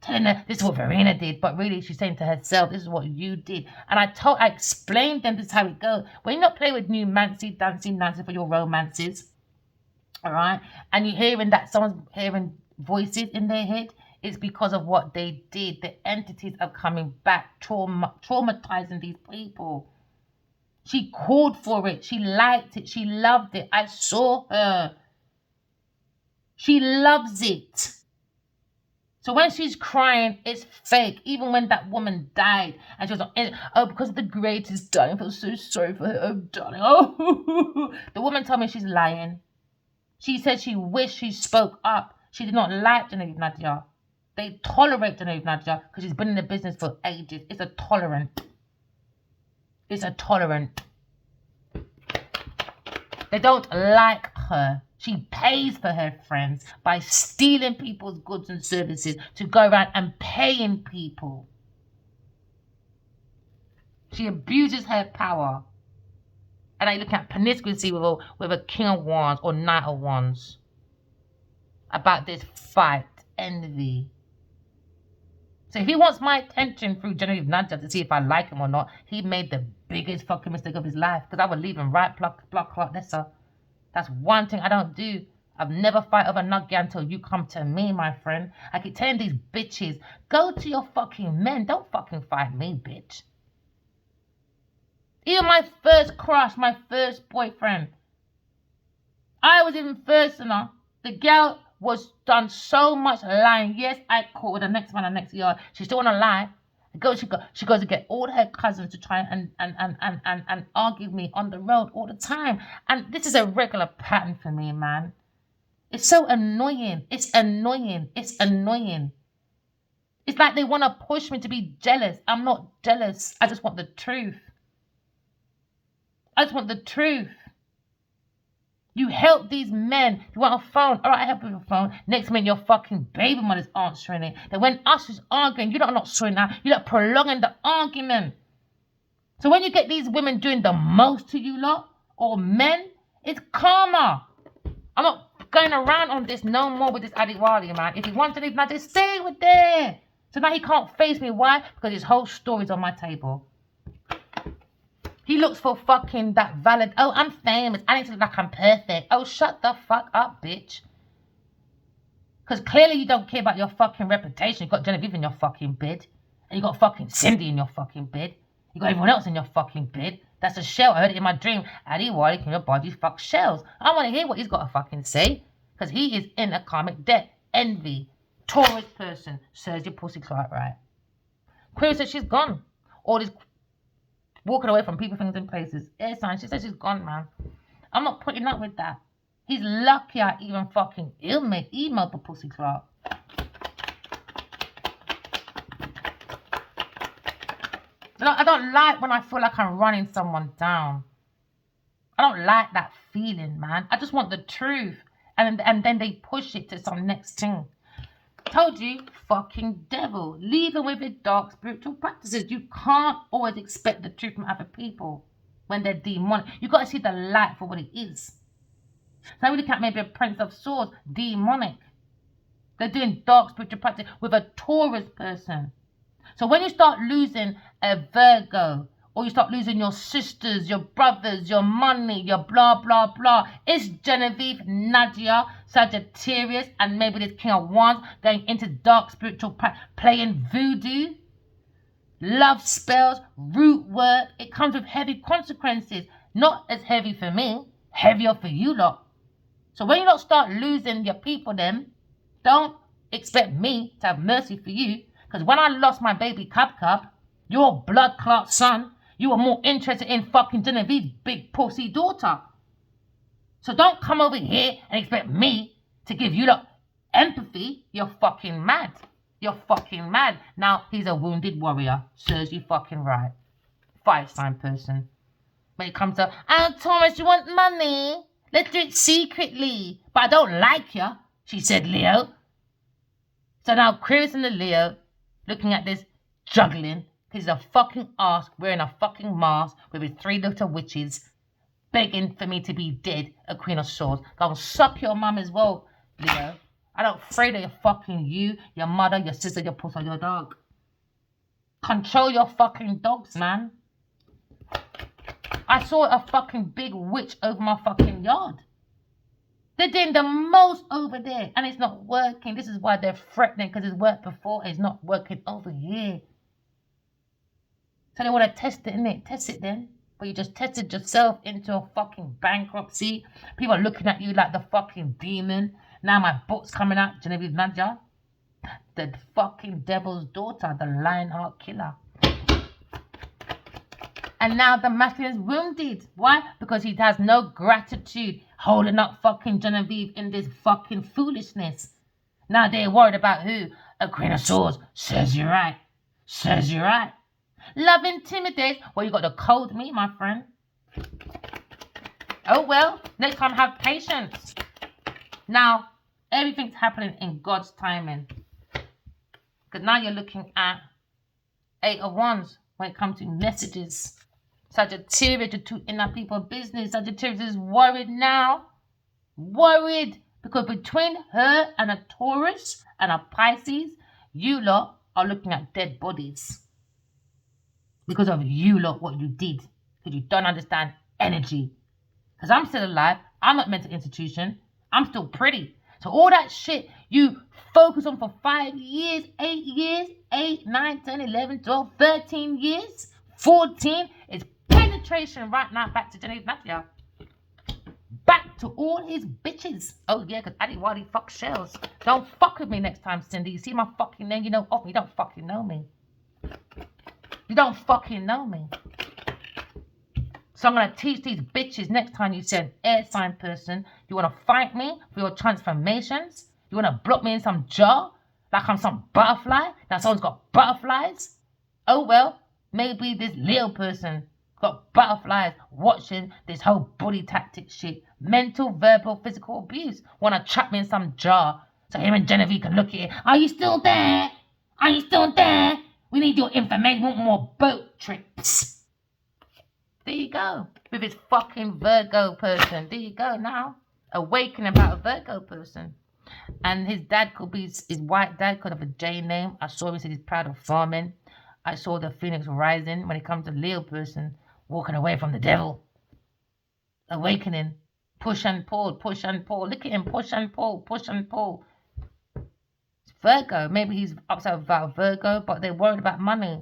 telling her this is what Verena did, but really she's saying to herself, this is what you did. And I explained them this is how it goes. When you not play with new Nancy for your romances, all right, and you're hearing that someone's hearing voices in their head, it's because of what they did. The entities are coming back, traumatizing these people. She called for it. She liked it. She loved it. I saw her. She loves it. So when she's crying, it's fake. Even when that woman died and she was like, oh, because the greatest dying, I feel so sorry for her. Oh, darling. Oh, the woman told me she's lying. She said she wished she spoke up. She did not like Genevieve Nadia. They tolerate Genevieve Nadia because she's been in the business for ages. It's a tolerant. It's a tolerant. They don't like her. She pays for her friends by stealing people's goods and services to go around and paying people. She abuses her power. And I look at promiscuity with a King of Wands or Knight of Wands. About this fight, envy. So if he wants my attention through Genevieve Nadia to see if I like him or not, he made the biggest fucking mistake of his life. Because I would leave him right block Nessa. That's one thing I don't do. I've never fight over Nadia until you come to me, my friend. I keep telling these bitches, go to your fucking men. Don't fucking fight me, bitch. Even my first crush, my first boyfriend, I was even first enough. The girl was done so much lying. Yes, I caught with the next one, the next year. She still want to lie. She goes to get all her cousins to try and argue with me on the road all the time. And this is a regular pattern for me, man. It's so annoying. It's annoying. It's annoying. It's like they want to push me to be jealous. I'm not jealous. I just want the truth. I just want the truth. You help these men. You want a phone? All right, I help you with a phone. Next minute, your fucking baby mother's answering it. Then when us is arguing, you're not sorting out. You're not prolonging the argument. So when you get these women doing the most to you lot, or men, it's karma. I'm not going around on this no more with this Adiwali, man. If he wants to leave, now just stay with there. So now he can't face me. Why? Because his whole story's on my table. He looks for fucking that valid, oh, I'm famous. I need to look like I'm perfect. Oh, shut the fuck up, bitch. Because clearly you don't care about your fucking reputation. You got Genevieve in your fucking bed. And you got fucking Cindy in your fucking bed. You got everyone else in your fucking bed. That's a shell. I heard it in my dream. Adiwali, can your body fuck shells? I want to hear what he's got to fucking say. Because he is in a karmic debt. Envy. Taurus person. Serves your pussy clot right. Query says she's gone. All this walking away from people, things, and places. Air sign. She says she's gone, man. I'm not putting up with that. He's lucky I even fucking emailed the pussy clot. I don't like when I feel like I'm running someone down. I don't like that feeling, man. I just want the truth. And then they push it to some next thing. Told you, fucking devil. Leave them with your dark spiritual practices. You can't always expect the truth from other people when they're demonic. You got to see the light for what it is. So we look at maybe a Prince of Swords, demonic. They're doing dark spiritual practice with a Taurus person. So when you start losing a Virgo, or you start losing your sisters, your brothers, your money, your blah, blah, blah. It's Genevieve, Nadia, Sagittarius, and maybe this King of Wands going into dark spiritual practice, playing voodoo, love spells, root work. It comes with heavy consequences. Not as heavy for me, heavier for you lot. So when you don't start losing your people, then don't expect me to have mercy for you. Because when I lost my baby Cub, your blood clot son, you were more interested in fucking Genevieve's big pussy daughter. So don't come over here and expect me to give you the empathy. You're fucking mad. You're fucking mad. Now, he's a wounded warrior. Serves you fucking right. 5-sign person. When it comes to, oh, Taurus, you want money? Let's do it secretly. But I don't like you, she said, Leo. So now Aquarius and the Leo looking at this juggling. He's a fucking ass wearing a fucking mask with his 3 little witches begging for me to be dead, a Queen of Swords. Go and suck your mum as well, Leo. I don't afraid of fucking you, your mother, your sister, your puss, or your dog. Control your fucking dogs, man. I saw a fucking big witch over my fucking yard. They're doing the most over there, and it's not working. This is why they're threatening, because it's worked before. It's not working over here. So they want to test it, innit? Test it then. But you just tested yourself into a fucking bankruptcy. People are looking at you like the fucking demon. Now my book's coming out, Genevieve Nadja. The fucking devil's daughter, the Lionheart killer. And now the masculine is wounded. Why? Because he has no gratitude holding up fucking Genevieve in this fucking foolishness. Now they're worried about who? A Queen of Swords. Says you right. Says you right. Love intimidates. Well, you got to code me, my friend. Oh well, next time have patience. Now, everything's happening in God's timing. Because now you're looking at 8 of Wands when it comes to messages. Sagittarius, you're too in that people's business. Sagittarius is worried now. Worried. Because between her and a Taurus and a Pisces, you lot are looking at dead bodies. Because of you lot, what you did. Because you don't understand energy. Because I'm still alive. I'm not a mental institution. I'm still pretty. So all that shit you focus on for 5 years, 8 years, 8, 9, 10, 11, 12, 13 years, 14 is penetration right now back to Genevieve Nadja. Back to all his bitches. Oh yeah, because Addy Waddy fuck shells. Don't fuck with me next time, Cindy. You see my fucking name, you know off me. You don't fucking know me. You don't fucking know me. So I'm going to teach these bitches next time you see an air sign person. You want to fight me for your transformations? You want to block me in some jar? Like I'm some butterfly? Now someone's got butterflies? Oh well, maybe this Leo person got butterflies watching this whole body tactic shit. Mental, verbal, physical abuse. Want to trap me in some jar so him and Genevieve can look at it. Are you still there? Are you still there? We need your information. We want more boat trips. There you go. With his fucking Virgo person. There you go now. Awakening about a Virgo person. And his dad could be, his white dad could have a J name. I saw him said he's proud of farming. I saw the phoenix rising when it comes to Leo person. Walking away from the devil. Awakening. Push and pull, push and pull. Look at him, push and pull, push and pull. It's Virgo. Maybe he's upset about Virgo, but they're worried about money.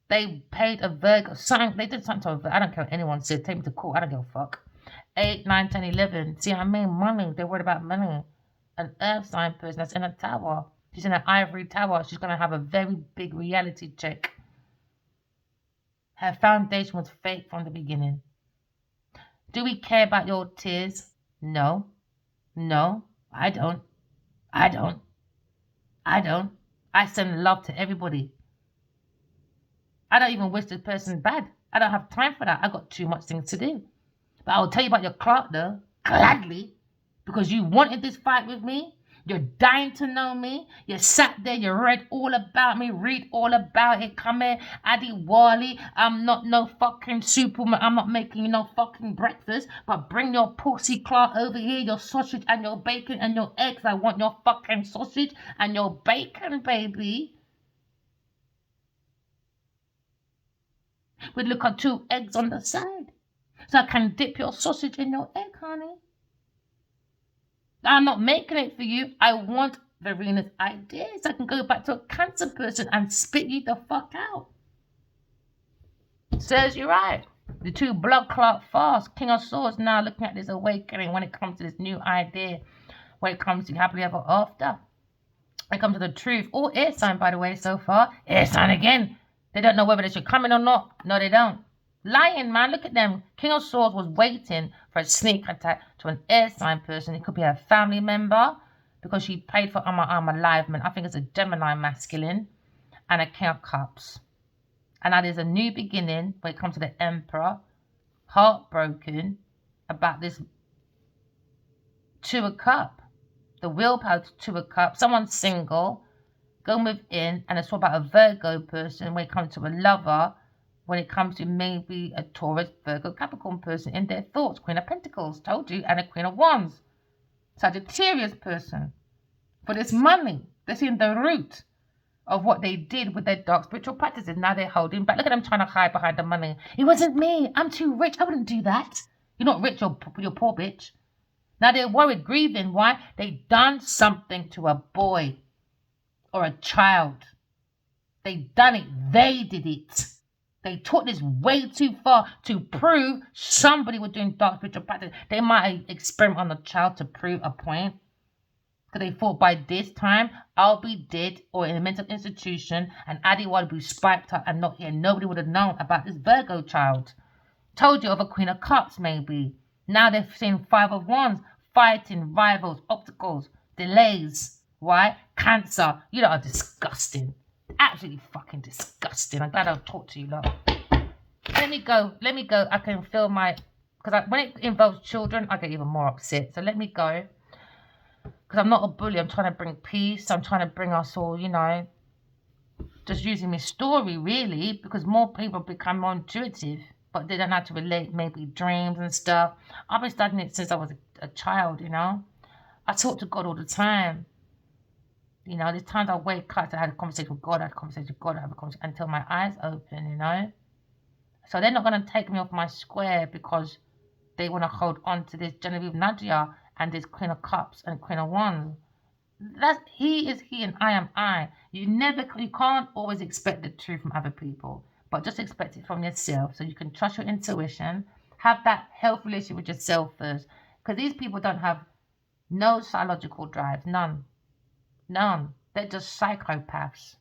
They paid a Virgo. They did something to a Virgo. I don't care what anyone said. Take me to court. I don't give a fuck. 8, 9, 10, 11. See what I mean? Money. They're worried about money. An earth sign person that's in a tower. She's in an ivory tower. She's going to have a very big reality check. Her foundation was fake from the beginning. Do we care about your tears? No. No. I don't. I don't. I don't. I send love to everybody. I don't even wish this person bad. I don't have time for that. I got too much things to do. But I'll tell you about your Clark though, gladly, because you wanted this fight with me. You're dying to know me. You sat there, you read all about me, read all about it. Come here, Addy Wally. I'm not no fucking Superman. I'm not making you no fucking breakfast. But bring your pussy Clark over here, your sausage and your bacon and your eggs. I want your fucking sausage and your bacon, baby. We'd look at 2 eggs on the side. So I can dip your sausage in your egg, honey. I'm not making it for you. I want Verena's ideas. I can go back to a Cancer person and spit you the fuck out. Serves you right. The two blood clot fast. King of Swords now looking at this awakening when it comes to this new idea, when it comes to happily ever after. When it comes to the truth. All air sign, by the way, so far. Air sign again. They don't know whether they should come in or not. No, they don't. Lying, man. Look at them. King of Swords was waiting for a sneak attack to an air sign person. It could be a family member because she paid for I'm Alive, man. I think it's a Gemini masculine and a King of Cups. And now there's a new beginning when it comes to the Emperor. Heartbroken about this Two of Cup. The willpower Two of Cup. Someone single. Go within. And it's all about a Virgo person when it comes to a lover. When it comes to maybe a Taurus, Virgo, Capricorn person in their thoughts. Queen of Pentacles. Told you. And a Queen of Wands. Sagittarius person. For this money. They're seeing the root of what they did with their dark spiritual practices. Now they're holding back. Look at them trying to hide behind the money. It wasn't me. I'm too rich. I wouldn't do that. You're not rich, you're poor bitch. Now they're worried, grieving. Why? They done something to a boy or a child. They done it. They did it. They took this way too far to prove somebody was doing dark spiritual practice. They might experiment on a child to prove a point. Because they thought by this time, I'll be dead or in a mental institution and Addie would be spiked up and not here. Nobody would have known about this Virgo child. Told you of a Queen of Cups, maybe. Now they're seeing Five of Wands, fighting, rivals, obstacles, delays. Why? Cancer. You lot are disgusting. Absolutely fucking disgusting. I'm glad I've talked to you lot. Let me go. I can feel my... Because when it involves children, I get even more upset. So let me go. Because I'm not a bully. I'm trying to bring peace. I'm trying to bring us all, just using my story, really, because more people become more intuitive, but they don't have to relate maybe dreams and stuff. I've been studying it since I was a child, I talk to God all the time. There's times I wake up, I had a conversation with God, I have a conversation until my eyes open, So they're not going to take me off my square because they want to hold on to this Genevieve Nadia and this Queen of Cups and Queen of Wands. He is he and I am I. You can't always expect the truth from other people, but just expect it from yourself so you can trust your intuition. Have that healthy relationship with yourself first, because these people don't have no psychological drive, none. They're just psychopaths.